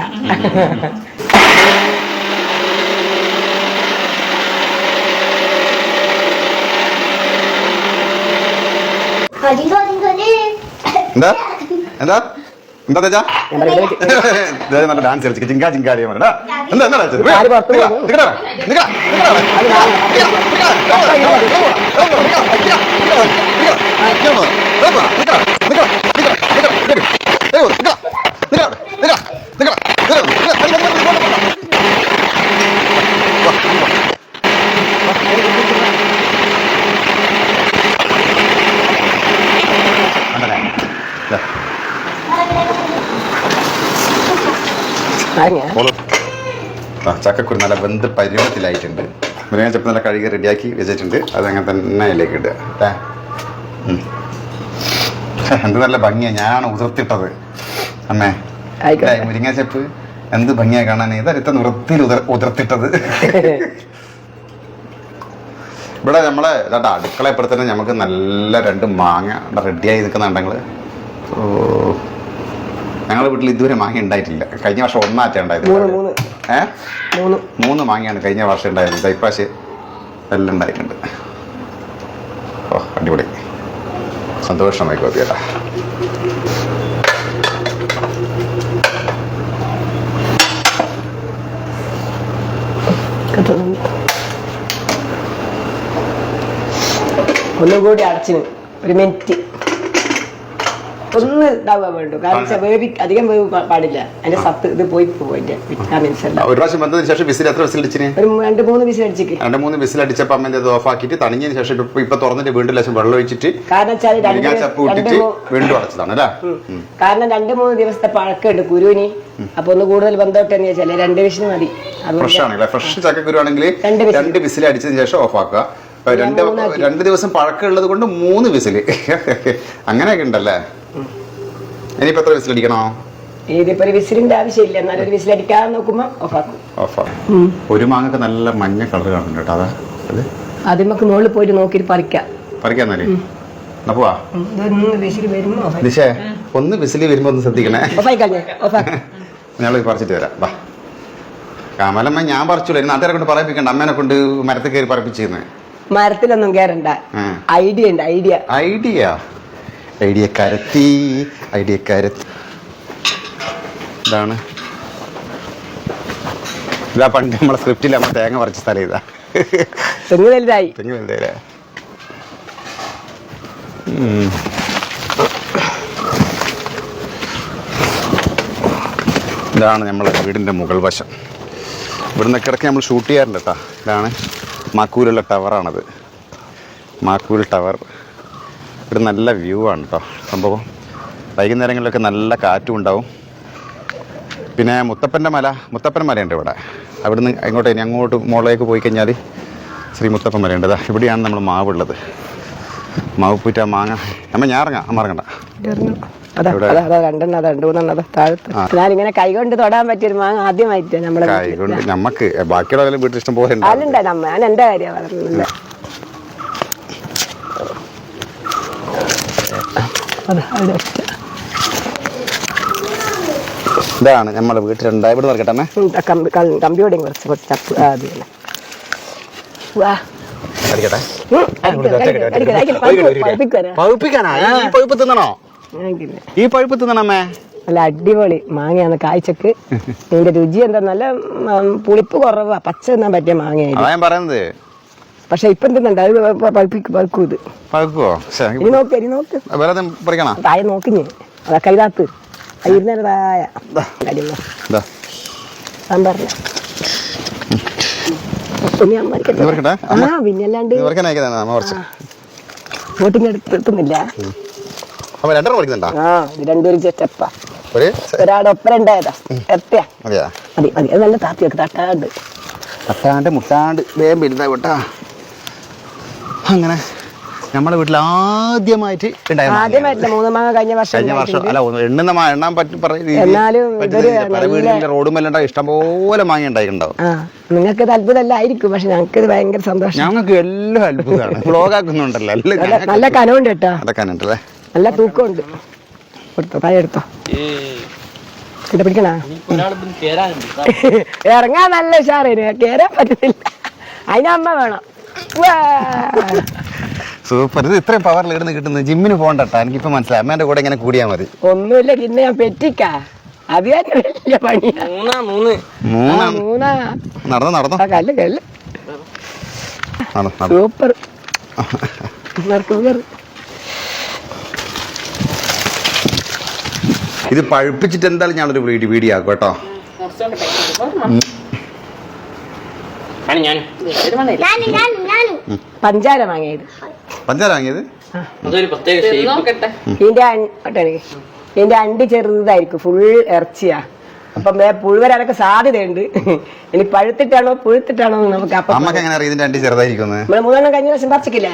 എന്താ എന്താ എന്താ തെച്ചാ നല്ല ഡാൻസ് കളിച്ചു ചിങ്കാ ചിങ്കാടിയ എന്താ ചക്കക്കുരു നല്ല വെന്ത് പരുവത്തിലായിട്ടുണ്ട്. മുരിങ്ങച്ചപ്പ് നല്ല കഴുകി റെഡിയാക്കി വെച്ചിട്ടുണ്ട്. അതങ്ങനെ തന്നെ അതിലേക്ക് ഇടുക. എന്ത് നല്ല ഭംഗിയാണ്, ഞാനാണ് ഉതിർത്തിട്ടത് അമ്മേ. മുരിങ്ങച്ചപ്പ് എന്ത് ഭംഗിയായി കാണാൻ, ഇതടുത്ത വൃത്തിയിൽ ഉതിർത്തിട്ടത്. ഇവിടെ നമ്മളെ അടുക്കളയപ്പുറത്ത് തന്നെ നമുക്ക് നല്ല 2 മാങ്ങ റെഡിയായി നിൽക്കുന്നുണ്ടെങ്കിൽ. ഞങ്ങളുടെ വീട്ടിൽ ഇതുവരെ മാങ്ങ ഉണ്ടായിട്ടില്ല. കഴിഞ്ഞ വർഷം 1 ഉണ്ടായത്. 3 മാങ്ങയാണ് കഴിഞ്ഞ വർഷം ഉണ്ടായിരുന്നത്. ഇപ്രാവശ്യം എല്ലാം ഉണ്ടായിട്ടുണ്ട്. ഓ അടിപൊളി, സന്തോഷമായി കോപ്പിയേട്ടാ. ഒന്നുകൂടി അടച്ചിന് 1 മിനിറ്റ് ഒന്ന് ഇതാവാൻ വേണ്ടു. കാരണം അധികം വേവ് പാടില്ല. അതിന്റെ സത്ത് ഇത് പോയി പോയിന്റെ വിറ്റാമിൻസ് എല്ലാം. ഒരു പ്രാവശ്യം വന്നതിന് ശേഷം വിസിൽ എത്ര വിസിൽ അടിച്ചിന്? ഒരു 2-3 വിസിൽ അടിച്ചിട്ട് 2-3 വിസിൽ അടിച്ചപ്പോൾ അമ്മ ഇത് ഓഫ് ആക്കിയിട്ട് തണിഞ്ഞതിന് ശേഷം ഇപ്പൊ തുറന്നിട്ട് വീണ്ടും ലേശം വെള്ളം ഒഴിച്ചിട്ട് കാരണം ചപ്പ് ഇട്ടിട്ട് വീണ്ടും അടച്ചതാണ് അല്ലേ? കാരണം 2-3 ദിവസത്തെ പഴക്കമുണ്ട് കുരുവിന്. അപ്പൊ ഒന്ന് കൂടുതൽ ബന്ധപ്പെട്ടെന്ന് വെച്ചാൽ 2 വിസിൽ മതി. ഫ്രഷ് ആണെങ്കിൽ ഫ്രഷ് ചക്കക്കുരു ആണെങ്കിൽ 2 വിസിൽ അടിച്ചതിന് ശേഷം ഓഫ് ആക്കുക. 2 ദിവസം പഴക്കം ഉള്ളത് കൊണ്ട് 3 വിസിൽ അങ്ങനെയൊക്കെ ഉണ്ടല്ലേ? ഇനിയിപ്പോ എത്ര വിസിൽ അടിക്കണോ? ഇതിപ്പോ ഒരു വിസിലിന്റെ ആവശ്യമില്ല. എന്നാലും ഒരു വിസിൽ അടിക്കാതെ നോക്കുമ്പോ ഓഫാക്കും. ഒരു മാങ്ങക്ക് നല്ല മഞ്ഞ കളർ കാണുന്നുണ്ട് കേട്ടോ. അതാ അത് നമുക്ക് മുകളിൽ പോയിട്ട് നോക്കിയിട്ട് പറിക്കാന്നല്ലേ? പോവാ. ദിശേ ഒന്ന് വിസിൽ വരുമ്പോ ഒന്ന് ശ്രദ്ധിക്കണേ. ഞങ്ങൾ പറിച്ചിട്ട് വരാം. വാ കമലമ്മ, ഞാൻ പറിച്ചില്ല. നാട്ടുകാരെ കൊണ്ട് പറയിപ്പിക്കണ്ട. അമ്മേനെ കൊണ്ട് മരത്തിൽ കയറി പറപ്പിച്ചിരുന്നേ. മരത്തിലൊന്നും കയറണ്ട. ഐഡിയ ഉണ്ട്. ഐഡിയ കരത്തി. ഇതാണ് ഇതാ പണ്ട് നമ്മളെ സ്ക്രിപ്റ്റിൽ നമ്മൾ തേങ്ങ പറിച്ച സ്ഥലം. ഇതാ തെങ്ങ് വലുതായി. ഇതാണ് നമ്മളെ വീടിൻ്റെ മുകൾ വശം. ഇവിടുന്ന് ഇടയ്ക്ക് നമ്മൾ ഷൂട്ട് ചെയ്യാറുണ്ട് കേട്ടോ. ഇതാണ് മാക്കൂലുള്ള ടവറാണത്. മാക്കൂൽ ടവർ. ഇവിടെ നല്ല വ്യൂ ആണ് കേട്ടോ സംഭവം. വൈകുന്നേരങ്ങളിലൊക്കെ നല്ല കാറ്റും ഉണ്ടാവും. പിന്നെ മുത്തപ്പൻ മലയുണ്ട് ഇവിടെ. അവിടുന്ന് അങ്ങോട്ട് മുകളിലേക്ക് പോയി കഴിഞ്ഞാൽ ശ്രീ മുത്തപ്പൻ മലയുണ്ട്. ഇവിടെയാണ് നമ്മൾ മാവുള്ളത്. മാവ് പൂറ്റ മാങ്ങ. ഞാൻ അമ്മ ഇറങ്ങണ്ട. ഞാനിങ്ങനെ കൈകൊണ്ട് തൊടാൻ പറ്റിയൊരു മാങ്ങ ആദ്യമായിട്ട് നമ്മളെ കൈകൊണ്ട്. നമുക്ക് ബാക്കിയുള്ള വീട്ടിൽ ഇഷ്ടം പോലെ ഞാൻ എന്റെ കാര്യം പറഞ്ഞില്ല. ഇതാണ് നമ്മളെ വീട്ടിലുണ്ടായി. ഇവിടെ നോക്കട്ടെ കമ്പിയോടെയും കുറച്ച് ചപ്പ് ഈ പഴുപ്പ് തിന്നണമേ. നല്ല അടിപൊളി മാങ്ങയാണ്. കാഴ്ചക്ക് ഇതിന്റെ രുചി എന്താ, നല്ല പുളിപ്പ് കുറവാ. പച്ച തിന്നാൻ പറ്റിയ മാങ്ങയായിരുന്നു പറയുന്നത്. പക്ഷെ ഇപ്പൊ എന്തുണ്ട് അത് പഴുക്കും. ഇത് ഇനി നോക്ക് തായ നോക്കിഞ്ഞ് അതൊക്കെ ഇതാത്ത് ഇരുന്നേരം തായ സാമ്പാറില്ല. പിന്നല്ലാണ്ട് ബോട്ടിങ് എടുത്തുന്നില്ല. അപ്പൊ രണ്ടെണ്ണം പഠിക്കുന്നുണ്ടോ? ആ ഇത് രണ്ടുപേരും സ്റ്റെപ്പാ. ഒരു ഒരാടെ ഒപ്പരം ഉണ്ടായതാ. എത്തിയാ അതെയാ? മതി മതി. അത് നല്ല താത്തി വെക്ക്. തട്ടാണ്ട് തട്ടാണ്ട് മുട്ടാണ്ട് വേഗം വലുതാ കേട്ടാ. അങ്ങനെ നമ്മുടെ വീട്ടിൽ ആദ്യമായിട്ട് ആദ്യമായിട്ടില്ല. 3 മാങ്ങ കഴിഞ്ഞ വർഷം അല്ല എണ്ണാൻ പറ്റും. എന്നാലും പല വീടുകളിലെ റോഡുമെല്ലാം ഇഷ്ടംപോലെ മാങ്ങ ഉണ്ടായിട്ടുണ്ടാവും. നിങ്ങൾക്ക് ഇത് അത്ഭുതമല്ലായിരിക്കും, പക്ഷെ ഞങ്ങൾക്ക് ഇത് ഭയങ്കര സന്തോഷം. ഞങ്ങൾക്ക് എല്ലാം അത്ഭുതമാണ്. വ്ളോഗാക്കുന്നുണ്ടല്ലോ നല്ല കനമുണ്ട് കേട്ടോ. അതൊക്കെ ഉണ്ടല്ലേ, നല്ല തൂക്കമുണ്ട്. എടുത്തോ, താഴെ എടുത്തോ. ഇത് പിടിക്കണ ഇറങ്ങാൻ നല്ല ഉഷാറിന്, കേറാൻ പറ്റുന്നില്ല. അതിനമ്മ വേണം. സൂപ്പർ. ഇത് ഇത്രയും പവറിൽ ഇടുന്ന് കിട്ടുന്നത് ജിമ്മിന് പോകണ്ടട്ടാ. എനിക്കിപ്പോ മനസ്സിലായി. അമ്മേന്റെ കൂടെ ഇങ്ങനെ കൂടിയാൽ മതി. ഒന്നുമില്ല, പിന്നെ ഞാൻ പെറ്റിക്കാ. അത് തന്നെ വലിയ പണിയാ. നടന്നോ കല്ല് കല്ല് സൂപ്പർ. ഇത് പഴുപ്പിച്ചിട്ട് എന്തായാലും ഞാനൊരു വീഡിയോ ആക്കും കേട്ടോ. പഞ്ചാര വാങ്ങിയത്. പഞ്ചാര വാങ്ങിയത് ഇതിന്റെ അണ്ടി ചെറുതായിരിക്കും, ഫുൾ ഇറച്ചിയാ. അപ്പം പുഴുവരാനൊക്കെ സാധ്യതയുണ്ട്. ഇനി പഴുത്തിട്ടാണോ പുഴുത്തിട്ടാണോ നമുക്ക് അപ്പം അമ്മക്ക് എങ്ങനെ അറിയാം ഇതിന്റെ അണ്ടി ചെറുതായിരിക്കും? നമ്മള് 3 എണ്ണം കഴിഞ്ഞ പ്രാവശ്യം പറിച്ചിക്കില്ല.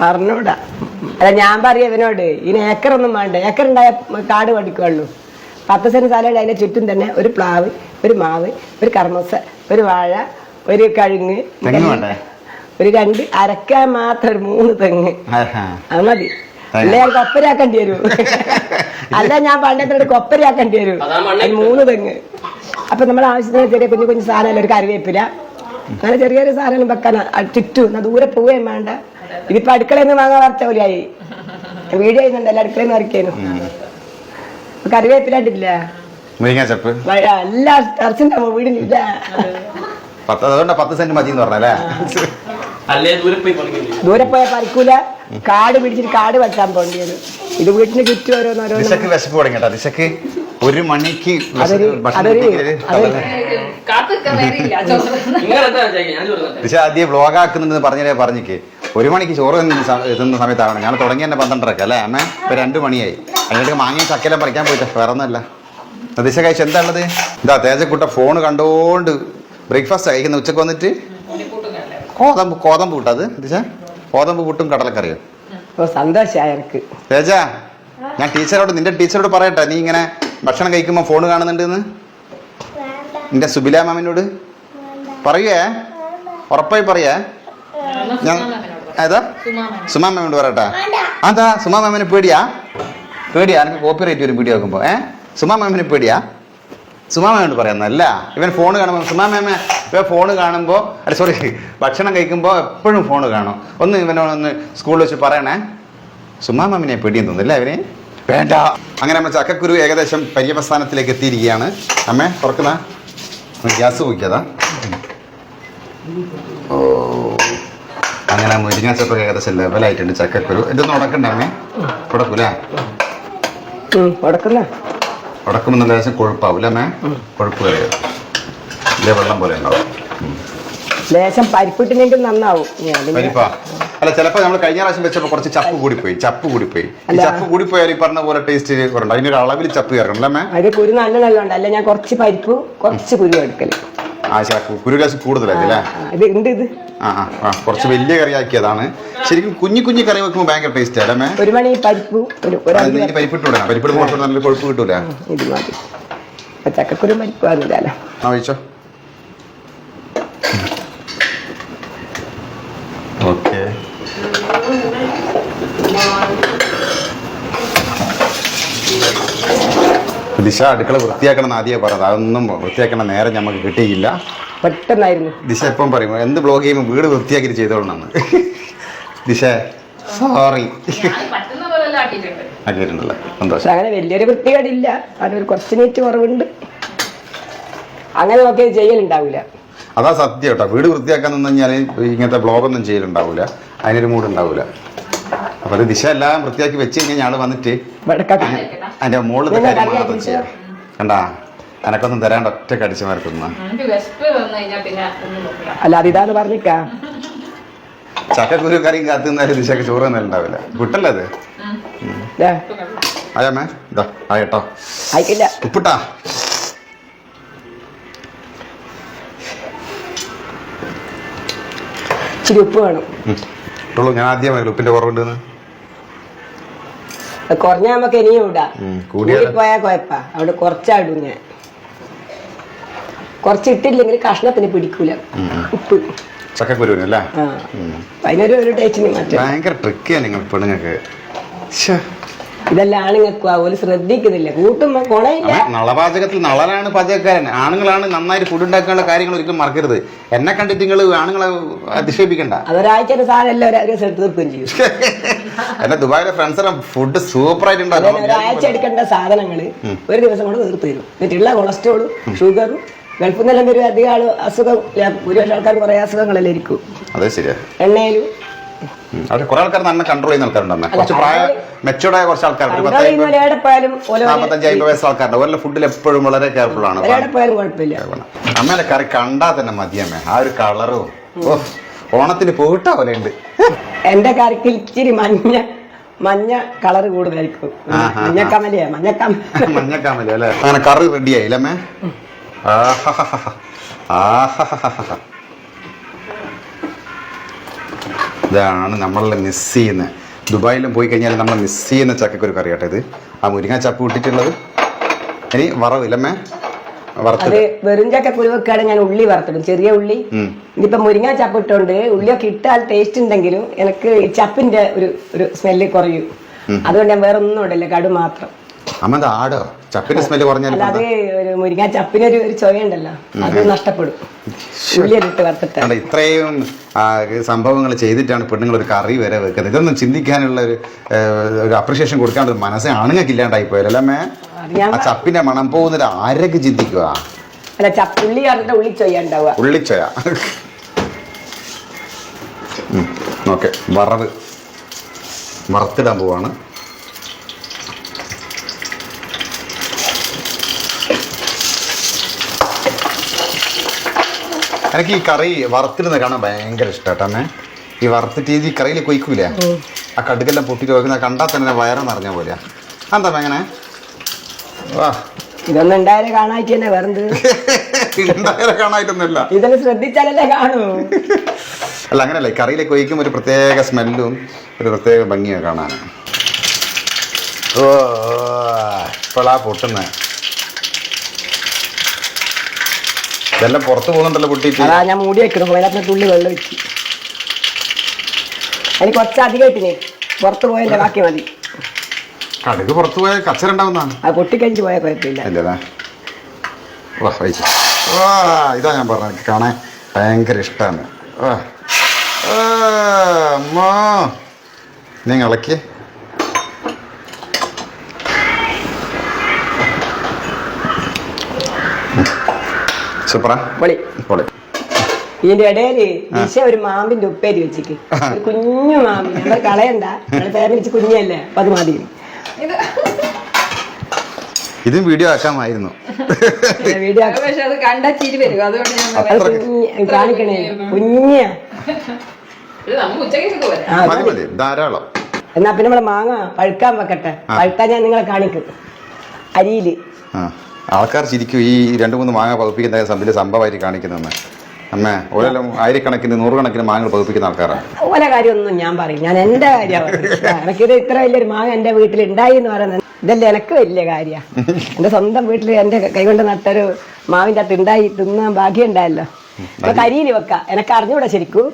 പറഞ്ഞൂടാ. അല്ല ഞാൻ പറയാ ഇവനോട്, ഇനി ഏക്കറൊന്നും വേണ്ട. ഏക്കറുണ്ടായ കാട് പഠിക്കുള്ളൂ. 10 സെന്റ് സ്ഥലമുണ്ട്. അതിന്റെ ചുറ്റും തന്നെ ഒരു പ്ലാവ്, ഒരു മാവ്, ഒരു കർമ്മസ, ഒരു വാഴ, ഒരു കഴുങ്ങ്, ഒരു 2 അരക്കാൻ മാത്രം ഒരു 3 തെങ്ങ്. അത് മതി. അല്ല ഞാൻ കൊപ്പരയാക്കേണ്ടി വരും. അല്ല ഞാൻ പണ്ടത്തെ കൊപ്പരയാക്കേണ്ടി വരും. 3 തെങ്ങ്. അപ്പൊ നമ്മുടെ ആവശ്യത്തിന് ചെറിയ കുഞ്ഞു കുഞ്ഞു സാധനമല്ല. ഒരു കറിവേപ്പില, അങ്ങനെ ചെറിയൊരു സാധനം വെക്കാൻ ചുറ്റും. ദൂരെ പോവുകയും വേണ്ട. ഇതിപ്പോ അടുക്കളയിൽ നിന്ന് വാങ്ങാൻ വരച്ച പോലെയായി. വീഡിയോ ചെയ്യുന്നുണ്ടല്ലോ, അടുക്കളയിൽ നിന്ന് വരയ്ക്കാനും. കറിവേപ്പിലായിട്ടില്ല, എല്ലാ ടെറസിന്റെ വീടിനില്ല. 10 സെന്റ് മതി എന്ന് പറഞ്ഞല്ലേ? ദൂരെ പോയാൽ പറിക്കൂല. കാട് പിടിച്ചിട്ട് കാട് വെച്ചാൻ പോകേണ്ടി വരും. ഇത് വീട്ടിന് ചുറ്റും ഓരോന്നോരോ. വിശപ്പ് തുടങ്ങിട്ടാ. ദിശക്ക് 1 മണിക്ക് ദിശ ആദ്യം വ്ളോഗ് ആക്കുന്നുണ്ടെന്ന് പറഞ്ഞിക്ക് 1 മണിക്ക് ചോറ് എത്തുന്ന സമയത്താണ്. ഞാൻ തുടങ്ങി തന്നെ 12:30 അല്ലേ അമ്മ? ഇപ്പൊ 2 മണിയായി. അതിനോട്ട് മാങ്ങയും ചക്കയെല്ലാം പറിക്കാൻ പോയിട്ട് വേറെ ഒന്നല്ല. ദിശ കഴിച്ച് എന്താ ഉള്ളത്? ഇതാ തേജക്കുട്ട ഫോൺ കണ്ടോണ്ട് ബ്രേക്ക്ഫാസ്റ്റ് കഴിക്കുന്ന. ഉച്ചക്ക് വന്നിട്ട് കോതമ്പ് കൂട്ടത് ദിശ. കോതമ്പ് കൂട്ടും കടലക്കറിയോ? സന്തോഷായി എനിക്ക്. തേജ, ഞാൻ നിന്റെ ടീച്ചറോട് പറയട്ടെ, നീ ഇങ്ങനെ ഭക്ഷണം കഴിക്കുമ്പോ ഫോൺ കാണുന്നുണ്ടെന്ന്. നിന്റെ സുബില മാമിനോട് പറയേ, ഉറപ്പായി പറയേ. ഞാൻ ഏതാ സുമാ മാമിനോട് പറയട്ടെ. അതാ സുമാ മാമിനെ പേടിയാ എനിക്ക് കോപ്പി റൈറ്റ് വരും വീഡിയോ ആക്കുമ്പോ. സുമാ മാമിനെ പേടിയാ? സുമാ മാമിനോട് പറയാന്നല്ല. ഇവൻ ഫോൺ കാണുമ്പോ സുമാ മാമ ഇവൻ ഫോൺ കാണുമ്പോ, അല്ല സോറി, ഭക്ഷണം കഴിക്കുമ്പോ എപ്പോഴും ഫോൺ കാണും. ഇവനോടൊന്ന് സ്കൂളിൽ വെച്ച് പറയണേ. സുമാ മാമിനെ പേടിയെന്ന് തോന്നുന്നില്ല ഇവന്. വേണ്ട. അങ്ങനെ നമ്മൾ ചക്കക്കുരു ഏകദേശം പര്യവസാനത്തിലേക്ക് എത്തിയിരിക്കുകയാണ്. അമ്മേ തുറക്കുന്ന ഗ്യാസ് പോയിക്കതാ. ഓ, അങ്ങനെ മുരിങ്ങാച്ചപ്പൊക്കെ ഏകദേശം ലെവലായിട്ടുണ്ട്. ചക്കക്കുരു ഇതൊന്നും ഉടക്കണ്ട അമ്മേ? ഉടക്കൂലേ? ഉടക്കുമ്പോൾ നല്ല ലേശം കൊഴുപ്പാവൂല്ലേ അമ്മേ? കൊഴുപ്പ് കറിയോ ഇല്ലേ? വെള്ളം പോലെ ഉണ്ടാവും. ലേശം പരിപ്പിട്ടില്ലെങ്കിൽ നന്നാവും. പരിപ്പാ? അല്ല, ചിലപ്പോൾ നമ്മൾ കഴിഞ്ഞ പ്രാവശ്യം വെച്ചപ്പോൾ കുറച്ച് ചപ്പ് കൂടിപ്പോയി. ചപ്പ് കൂടിപ്പോയാൽ ഈ പറഞ്ഞ പോലെ ടേസ്റ്റ് കുറവുണ്ട്. അതിനൊരു അളവിൽ ചപ്പ് ചേർക്കണം അല്ലേ? അത് കുരു നല്ല നല്ലോണ്ട്. അല്ല ഞാൻ കുറച്ച് പരിപ്പ് കുറച്ച് കുരു എടുക്കല്. കുരു ലേശം കൂടുതലല്ലേ? കുറച്ച് വലിയ കറി ആക്കിയതാണ്. ശരിക്കും കുഞ്ഞു കറി വെക്കുമ്പോൾ ഭയങ്കര ടേസ്റ്റ് അല്ലേ? 1 മണി പരിപ്പ് പരിപ്പിട്ടൂടാ. പരിപ്പിട്ട് കുറച്ച് നല്ല കൊഴുപ്പ് കിട്ടൂല. ഇത് മതി. ചക്കക്കുരു പരിപ്പ് ആകുന്നില്ലല്ലോ. ഒഴിച്ചോ. ഓക്കെ. ദിശ അടുക്കള വൃത്തിയാക്കണം എന്ന് ആദ്യമേ പറഞ്ഞത്. അതൊന്നും വൃത്തിയാക്കണ നേരം നമുക്ക് കിട്ടിയില്ല. പെട്ടെന്നായിരുന്നു. ദിശ എപ്പം പറയും എന്ത് ബ്ലോഗ് ചെയ്യുമ്പോൾ വീട് വൃത്തിയാക്കിയിട്ട് ചെയ്തോളണം. ദിശ സോറി ആക്കിയിട്ടുണ്ടല്ലോ. സന്തോഷം. അങ്ങനെ വലിയൊരു വൃത്തികേടില്ല. അതൊരു കുറച്ച് നീറ്റ് കുറവുണ്ട്. അങ്ങനെ നോക്കിയത് ചെയ്യലുണ്ടാവില്ല. അതാ സത്യം കേട്ടോ. വീട് വൃത്തിയാക്കാൻ നിന്ന് കഴിഞ്ഞാൽ ഇങ്ങനത്തെ ബ്ലോഗൊന്നും ചെയ്യലുണ്ടാവില്ല. അതിനൊരു മൂഡ് ഉണ്ടാവില്ല. അപ്പൊ അത് ദിശ എല്ലാം വൃത്തിയാക്കി വെച്ച് കഴിഞ്ഞാൽ ഞാള് വന്നിട്ട് അതിന്റെ മുകളിലത്തെ കാര്യം മാത്രം ചെയ്യാം. കണ്ടാ എനക്കൊന്നും തരാണ്ട് ഒറ്റ കടിച്ചു മരത്തുന്ന. അല്ല അതിതാന്ന് പറഞ്ഞിക്കാ. ചക്കക്കുരു കറിയും കാത്തു നിന്നാലും ദിശക്ക് ചോറ് തന്നെ ഉണ്ടാവില്ല കുട്ടല്ലേ അത് ദാ, ആയാമേ ഇതാ ആയിട്ടോ ആയിക്കില്ല. ഉപ്പിട്ടാ ഇച്ചിരി ഉപ്പ് വേണം. ഇട്ടുള്ളൂ ഞാൻ ആദ്യമായി ഉപ്പിന്റെ കുറവുണ്ടെന്ന് അത് കുറഞ്ഞാ നമുക്ക് ഇനിയും ഇടാം. കൂടിയാലോ? കൂടിപ്പോയാ കുഴപ്പാ. അവിടെ കുറച്ചായിടും ഞാൻ. കുറച്ചിട്ടില്ലെങ്കിൽ കഷ്ണത്തിന് പിടിക്കൂല ഉപ്പ്. ചക്കക്കുരുവിനല്ലേ? ആ, അതിനൊരു ടേസ്റ്റിന് മാറ്റം. ഭയങ്കര ട്രിക്കിയാണ് നിങ്ങൾ പെണ്ണുങ്ങൾക്ക്. ഇതെല്ലാം ആണുങ്ങൾക്ക് അതുപോലെ ശ്രദ്ധിക്കുന്നില്ല. കൂട്ടുമ്പോ കൊണയില്ല. നളപാചകത്തിൽ നളനാണ് പാചകക്കാരൻ. ആണുങ്ങളാണ് നന്നായിട്ട് ഫുഡ് ഉണ്ടാക്കാനുള്ള കാര്യങ്ങൾ ഒരിക്കലും മറക്കരുത്. എന്നെ കണ്ടിട്ട് നിങ്ങൾ ആണുങ്ങളെ അധിക്ഷേപിക്കണ്ട. അതൊരാഴ്ചയുടെ സാധനം എല്ലാം ഒരു സ്ഥലത്ത് തീർക്കുകയും ചെയ്യും. എന്നെ ദുബായിലെ ഫ്രണ്ട്സ് ഫുഡ് സൂപ്പർ ആയിട്ടുണ്ടാകും. ഒരാഴ്ച എടുക്കേണ്ട സാധനങ്ങള് ഒരു ദിവസം കൊണ്ട് തീർത്ത് തരും. എന്നിട്ടുള്ള കൊളസ്ട്രോളും ഷുഗറും ഗൾഫിൽ നിന്നെല്ലാം വരും. അധികം ആള് അസുഖം ഭൂരിപക്ഷ ആൾക്കാർ കുറെ അസുഖങ്ങളെല്ലാം ഇരിക്കും. അതെ ശരിയാ. എണ്ണയിലും അവിടെ കുറെ ആൾക്കാർ നല്ല കൺട്രോൾ ചെയ്യുന്ന ആൾക്കാരുണ്ട്. കുറച്ച് പ്രായം മെച്ചൂർഡ് ആയ കുറച്ച് ആൾക്കാരുണ്ട്. 45-50 വയസ്സ് ആൾക്കാരുണ്ട്. ഓരോ ഫുഡിൽ എപ്പോഴും വളരെ കെയർഫുൾ ആണ്. കുഴപ്പമില്ല. അമ്മേന്റെ കറി കണ്ടാൽ തന്നെ മതിയമ്മേ. ആ ഒരു കളറും ഓണത്തിന് പോയിട്ട പോലെ ഉണ്ട്. എന്റെ കറിക്ക് ഇച്ചിരി മഞ്ഞ കളറ് കൂടുതലായിരിക്കും. മഞ്ഞക്കമലിയാ മഞ്ഞക്കാമലി അല്ലെ? അങ്ങനെ കറി റെഡി ആയില്ലമ്മേ. ഇതാണ് നമ്മളെ മിസ് ചെയ്യുന്നത്. ദുബായിലും പോയി കഴിഞ്ഞാൽ നമ്മൾ മിസ് ചെയ്യുന്ന ചക്കക്കൊരു കറി കേട്ടോ ഇത്. ആ മുരിങ്ങ ചപ്പ് ഇട്ടിട്ടുള്ളത്. ഇനി വറവില്ലമ്മേ? അത് വെറും ചക്ക കുരുവൊക്കെയാണ് ഞാൻ ഉള്ളി വറുത്തിടും. ചെറിയ ഉള്ളി. ഇതിപ്പോ മുരിങ്ങ ചപ്പ് ഇട്ടോണ്ട് ഉള്ളിയൊക്കെ ഇട്ടാൽ ടേസ്റ്റ് ഉണ്ടെങ്കിലും എനിക്ക് ചപ്പിന്റെ ഒരു സ്മെല്ല് കുറയും. അതുകൊണ്ട് ഞാൻ വേറെ ഒന്നും ഇടില്ല, കടു മാത്രം. അമ്മ ആടോ ചപ്പിന്റെ സ്മെല്ല് കുറഞ്ഞാൽ അത് ഒരു മുരിങ്ങ ചപ്പിനൊരു ചൊവയുണ്ടല്ലോ, അത് നഷ്ടപ്പെടും. ഉള്ളിയിട്ട് വറുത്തിട്ട് ഇത്രയും സംഭവങ്ങൾ ചെയ്തിട്ടാണ് പെണ്ണുങ്ങൾ ഒരു കറി വരെ വെക്കുന്നത്. ഇതൊന്നും ചിന്തിക്കാനുള്ള ഒരു അപ്രിഷിയേഷൻ കൊടുക്കാനുള്ള മനസ്സേ ആണുങ്ങൾക്ക് ഇല്ലാണ്ടായി പോയല്ലോ അമ്മേ. ആ ചപ്പിന്റെ മണം പോകുന്നില്ല. ആരൊക്കെ ചിന്തിക്കുക? അല്ല, ചപ്പുള്ളി പറഞ്ഞിട്ട് ഉള്ളിച്ചൊയ്യ ഉണ്ടാവുക. ഉള്ളിച്ചൊയ. ഓക്കെ, വറുത്തിടാൻ പോവാണ്. എനിക്ക് ഈ കറി വറുത്തിരുന്ന് കാണാൻ ഭയങ്കര ഇഷ്ടമാട്ടമ്മേ. ഈ വറുത്തിട്ട് ഈ കറിയിൽ കൊയ്ക്കൂലേ, ആ കടുക്കെല്ലാം പൊട്ടിട്ട് വയ്ക്കുന്ന കണ്ടാൽ തന്നെ വയറ് നിറഞ്ഞ പോലെയാ. എന്താ എങ്ങനെ ഇതൊന്നും ഉണ്ടായാലേ കാണായിട്ട് തന്നെ വേറെന്ത് കാണായിട്ടൊന്നുമില്ല. ഇതൊക്കെ ശ്രദ്ധിച്ചാലല്ലേ കാണൂ. അല്ല അങ്ങനെയല്ല, ഈ കറിയിലേക്ക് ഒഴിക്കുമ്പോൾ ഒരു പ്രത്യേക സ്മെല്ലും ഒരു പ്രത്യേക ഭംഗിയാണ് കാണാൻ. ഓ ഇപ്പോഴാ പൊട്ടുന്നേ. ഇതെല്ലാം പുറത്ത് പോകുന്നുണ്ടല്ലോ പൊട്ടിയിട്ട്. അതാ ഞാൻ മൂടി വെക്കണം. അതിനകത്ത് തുള്ളി വെള്ളം വെച്ച് അതിന് കുറച്ചധികമായിട്ടിനെ പുറത്ത് പോയതിന്റെ ബാക്കി മതി. കടുക് പുറത്ത് പോയാൽ കച്ചറുണ്ടാവുന്നതാണ്. അത് പൊട്ടിക്കഴിഞ്ഞ് പോയാൽ കുഴപ്പമില്ല. അല്ലേ? ഇതാ ഞാൻ പറഞ്ഞത്, എനിക്ക് കാണാൻ ഭയങ്കര ഇഷ്ടമാണ്. നീ ഇളക്കി സൂപ്പറാ. പൊളി പൊളി. ഇതിന്റെ ഇടയില് ദിശ ഒരു മാമ്പിന്റെ ഉപ്പേരി വെച്ചിട്ട്, ഒരു കുഞ്ഞു മാമ്പി. ഞങ്ങൾ കളയണ്ട, ഞങ്ങൾ പേര് വെച്ച് കുഞ്ഞല്ലേ, അപ്പൊ അത് മതി. ഇതും വീഡിയോ ആക്കാമായിരുന്നു. വീഡിയോ പക്ഷെ അത് കണ്ടാ ചിരി വരും. അതുകൊണ്ട് ഞാൻ കാണിക്കണേ കുഞ്ഞ. നമുക്ക് ഉച്ചക്കൊക്കെ വരാം. മതി മതി, ധാരാളം. എന്നാ പിന്നെ നമ്മളെ മാങ്ങ പഴുക്കാൻ വെക്കട്ടെ. പഴുക്കാൻ ഞാൻ നിങ്ങളെ കാണിക്കും അരിയില്. ആൾക്കാർ ചിരിക്കും ഈ 2-3 മാങ്ങ പകുപ്പിക്കുന്ന വലിയ സംഭവമായിട്ട് കാണിക്കുന്നതെന്ന്. അമ്മേ ഓരെല്ലാം ആയിരക്കണക്കിന് 100 മാങ്ങകൾ പകുപ്പിക്കുന്ന ആൾക്കാരാണ്. ഓരോ കാര്യമൊന്നും ഞാൻ പറയും, ഞാൻ എന്റെ കാര്യമാണ്. എനിക്കിത് ഇത്ര വലിയൊരു മാങ്ങ എന്റെ വീട്ടിൽ ഉണ്ടായി എന്ന് പറയുന്നത് ഇതല്ലേ എനിക്ക് വലിയ കാര്യമാണ്. എന്റെ സ്വന്തം വീട്ടിൽ എന്റെ കൈകൊണ്ട് നട്ടൊരു മാവിന്റെ അകത്ത് ഉണ്ടായി തിന്നാൻ ഭാഗ്യം ഉണ്ടായല്ലോ. അപ്പൊ അരിയിൽ വെക്കാം. എനക്ക് അറിഞ്ഞൂടാ ശരിക്കും.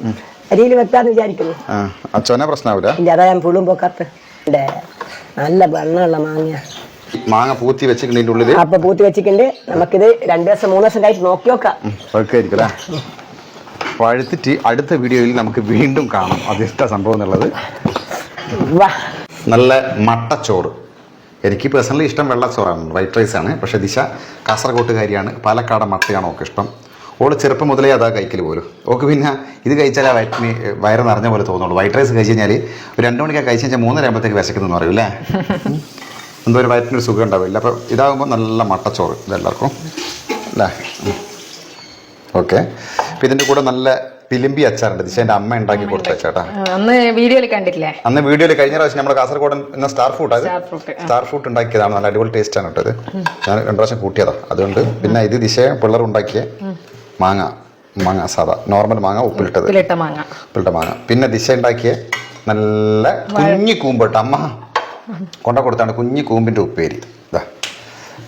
അരിയിൽ വെക്കാന്ന് വിചാരിക്കുന്നു. ഇല്ല, അതാ ഞാൻ പുളും പോക്കാത്ത. നല്ല ബണ്ണമുള്ള മാങ്ങ. മാങ്ങ പൂത്തി വെച്ചിട്ടുണ്ട് ഉള്ളിൽ. അപ്പൊ പൂത്തി വെച്ചിട്ടുണ്ട്. നമുക്കിത് 2 ദിവസം 3 ദിവസം കഴിഞ്ഞ് നോക്കി നോക്കാം. പഴുത്തിട്ട് അടുത്ത വീഡിയോയിൽ നമുക്ക് വീണ്ടും കാണാം അതിഷ്ട സംഭവം എന്നുള്ളത്. നല്ല മട്ടച്ചോറ്. എനിക്ക് പേഴ്സണലി ഇഷ്ടം വെള്ളച്ചോറാണ്, വൈറ്റ് റൈസ് ആണ്. പക്ഷെ ദിശ കാസർഗോട്ടുകാരിയാണ്, പാലക്കാട് മട്ടയാണ് ഒക്കെ ഇഷ്ടം. ഓള് ചെറുപ്പം മുതലേ അതാ കഴിക്കൽ പോലും. ഓക്ക് പിന്നെ ഇത് കഴിച്ചാൽ ആ വയറ് നിറഞ്ഞ പോലെ തോന്നുള്ളൂ. വൈറ്റ് റൈസ് കഴിച്ച് കഴിഞ്ഞാൽ ഒരു 2 മണിക്കൊക്കെ കഴിച്ച് കഴിഞ്ഞാൽ 3:30 ആകുമ്പോഴത്തേക്ക് വിശക്കുന്നെന്ന് പറയും അല്ലേ. എന്തോ ഒരു വയറ്റിനൊരു സുഖം ഉണ്ടാവില്ല. അപ്പോൾ ഇതാകുമ്പോൾ നല്ല മട്ടച്ചോറ് ഇതെല്ലാവർക്കും അല്ലേ. ഓക്കെ. അപ്പോൾ ഇതിൻ്റെ കൂടെ നല്ല പിലിമ്പി അച്ചാറുണ്ട് ദിശേന്റെ അമ്മ ഉണ്ടാക്കി കൊടുത്ത ചേട്ടാ. അന്ന് വീഡിയോയിൽ കണ്ടിട്ടില്ലേ? അന്ന് വീഡിയോയിൽ കഴിഞ്ഞ പ്രാവശ്യം നമ്മുടെ കാസർഗോഡ് എന്ന സ്റ്റാർ ഫ്രൂട്ട് സ്റ്റാർ ഫ്രൂട്ട് ഉണ്ടാക്കിയതാണ്. നല്ല അടിപൊളി ടേസ്റ്റ് ആണ് കേട്ടത്. ഞാൻ 2 പ്രാവശ്യം കൂട്ടിയതാ. അതുകൊണ്ട് പിന്നെ ഇത് ദിശ പിള്ളേർ ഉണ്ടാക്കിയ മാങ്ങ സാധാ നോർമൽ മാങ്ങ ഉപ്പിലിട്ട മാങ്ങ. പിന്നെ ദിശ ഉണ്ടാക്കിയ നല്ല കുഞ്ഞു കൂമ്പിട്ട് അമ്മ കൊടുത്താണ് കുഞ്ഞു കൂമ്പിന്റെ ഉപ്പേരി.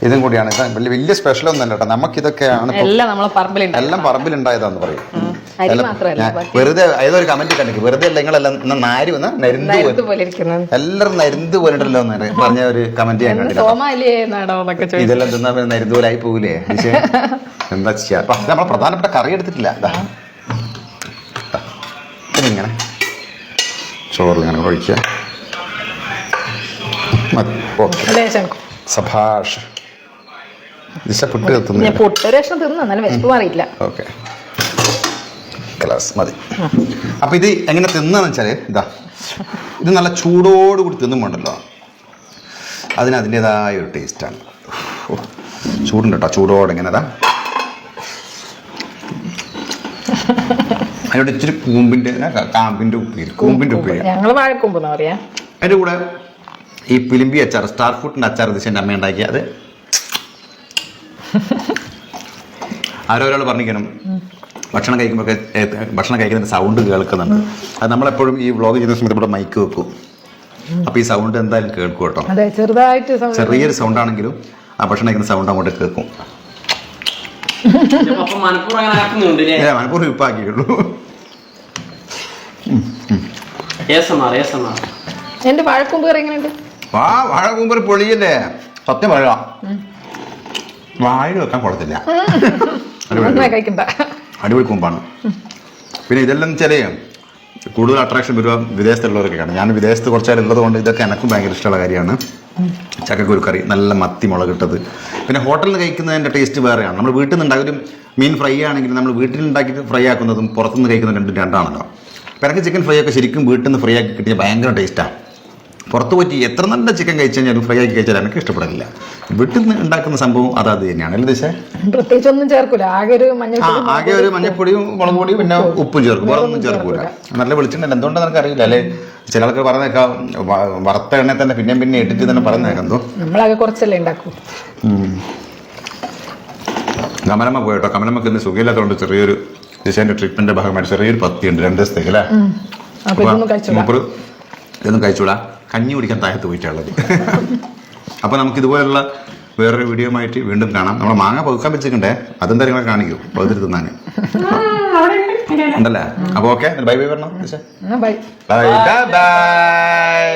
ഇതും കൂടിയാണ്. ഇത് വലിയ സ്പെഷ്യൽ ഒന്നല്ല കേട്ടോ. നമുക്കിതൊക്കെയാണ് എല്ലാം പറമ്പിലുണ്ടായതാന്ന് പറയും. വെറുതെ ഏതൊരു കമന്റ് കണ്ടിട്ട് വെറുതെ അല്ല നിങ്ങളെല്ലാം നാര് വന്ന നരുന്ത് എല്ലാവരും നരുന്ത് പോലിട്ടല്ലോ എന്ന് പറഞ്ഞ ഒരു കമന്റ് ഞാൻ കണ്ടില്ല. ഇതെല്ലാം തിന്നാ നരുന്ത് പോലായി പോകൂലേ? എന്താ ചെയ്യാ? നമ്മളെ പ്രധാനപ്പെട്ട കറി എടുത്തിട്ടില്ല. ഇങ്ങനെ ചോറ് ഇങ്ങനെ ഒഴിക്കുക. സഭാഷ് ദിശ പുട്ട് ഓക്കെ ഗ്ലാസ് മതി. അപ്പൊ ഇത് എങ്ങനെ തിന്നാന്ന് വെച്ചാല് ഇത് നല്ല ചൂടോടുകൂടി തിന്നുമ്പോണ്ടല്ലോ അതിന് അതിൻ്റെതായ ഒരു ടേസ്റ്റാണ്. ചൂടുണ്ട് കേട്ടോ. ചൂടോടെ ഇങ്ങനെ അതിനോട് ഇച്ചിരി കാമ്പിന്റെ ഉപ്പേരി അതിന്റെ കൂടെ ഈ പിലിമ്പി അച്ചാർ സ്റ്റാർ ഫ്രൂട്ടിന്റെ അച്ചാർ ദിശന്റെ അമ്മ ഉണ്ടാക്കി. അത് ആരോരാൾ പറഞ്ഞിരിക്കണം ഭക്ഷണം കഴിക്കുന്നതിന്റെ സൗണ്ട് കേൾക്കുന്നുണ്ട്. അത് നമ്മളെപ്പോഴും ഈ വ്ളോഗ് ചെയ്യുന്ന സമയത്ത് ഇവിടെ മൈക്ക് വെക്കും. അപ്പൊ ഈ സൗണ്ട് എന്തായാലും കേൾക്കും കേട്ടോ. ചെറിയൊരു സൗണ്ട് ആണെങ്കിലും ആ ഭക്ഷണം കഴിക്കുന്ന സൗണ്ട് അങ്ങോട്ട് കേൾക്കും. മനപ്പൂർവ്വം ഇപ്പാക്കിയുള്ളൂ. എന്റെ വാഴക്കൂമ്പ് എങ്ങനെയുണ്ട്? വാഴക്കൂമ്പ് പൊളിയല്ലേ? സത്യം പറയാ വാഴ വെക്കാൻ കൊള്ളത്തില്ല. അടിപൊളി കൂമ്പാണ്. പിന്നെ ഇതെല്ലാം ചില കൂടുതൽ അട്രാക്ഷൻ വരുക വിദേശത്തുള്ളവർക്കൊക്കെയാണ്. ഞാൻ വിദേശത്ത് കുറച്ചാലും ഉള്ളത് കൊണ്ട് ഇതൊക്കെ എനക്കും ഭയങ്കര ഇഷ്ടമുള്ള കാര്യമാണ്. ചക്കക്കുരുക്കറി നല്ല മത്തി മുളകിട്ടത്. പിന്നെ ഹോട്ടലിൽ നിന്ന് കഴിക്കുന്നതിൻ്റെ ടേസ്റ്റ് വേറെയാണ്. നമ്മൾ വീട്ടിൽ നിന്ന് ഉണ്ടാക്കി മീൻ ഫ്രൈ ആണെങ്കിലും നമ്മൾ വീട്ടിൽ ഉണ്ടാക്കിയിട്ട് ഫ്രൈ ആക്കുന്നതും പുറത്തുനിന്ന് കഴിക്കുന്നതും രണ്ടാണല്ലോ. അപ്പം എനിക്ക് ചിക്കൻ ഫ്രൈ ഒക്കെ ശരിക്കും വീട്ടിൽ നിന്ന് ഫ്രൈ ആക്കി കിട്ടിയ ഭയങ്കര ടേസ്റ്റാണ്. പുറത്ത് പോയിട്ട് എത്ര നല്ല ചിക്കൻ കഴിച്ചു കഴിഞ്ഞാലും ഫ്രൈ ആക്കി കഴിച്ചാൽ എനിക്ക് ഇഷ്ടപ്പെടില്ല. വീട്ടിൽ നിന്ന് ഉണ്ടാക്കുന്ന സംഭവം അത് തന്നെയാണ്. അല്ലേ ദിശ? പ്രത്യേകിച്ച് ഒന്നും ചേർക്കൂല. ആകെ ഒരു മഞ്ഞപ്പൊടിയും മുളക് പൊടിയും പിന്നെ ഉപ്പും ചേർക്കും. വേറെ ഒന്നും ചേർക്കൂല. നല്ല വെളിച്ചെണ്ണ എന്തുകൊണ്ടാണ് എനിക്ക് അറിയില്ല. അല്ലെ ചില ആൾക്കാർ പറഞ്ഞേക്കാം വറുത്ത എണ്ണ തന്നെ പിന്നെ ഇട്ടിട്ട് തന്നെ പറഞ്ഞേക്കാം. എന്തോ നമ്മളാകെ കുറച്ചല്ലേ ഉണ്ടാക്കൂ. കമലമ്മ പോയിട്ടോ. കമലമ്മക്ക് ഇന്ന് സുഖമില്ലാത്തതുകൊണ്ട് ചെറിയൊരു ദിശേന്റെ ട്രീറ്റ്മെന്റിന്റെ ഭാഗമായിട്ട് ചെറിയൊരു പത്തിയുണ്ട് 2 ദിവസത്തേക്ക്. അല്ലേ? ഇതൊന്നും കഴിച്ചൂടാ. കഞ്ഞി കുടിക്കാൻ താഴത്ത് പോയിട്ടുള്ളത്. അപ്പൊ നമുക്ക് ഇതുപോലുള്ള വേറൊരു വീഡിയോ ആയിട്ട് വീണ്ടും കാണാം. നമ്മളെ മാങ്ങ പകുക്കാൻ വെച്ചിട്ടുണ്ടേ. അതെന്തായാലും നിങ്ങളെ കാണിക്കൂ പകുതിട്ട് തിന്നാൻ ഉണ്ടല്ലേ? അപ്പൊ ഓക്കെ ബൈ ബൈ പറഞ്ഞോ. Bye bye.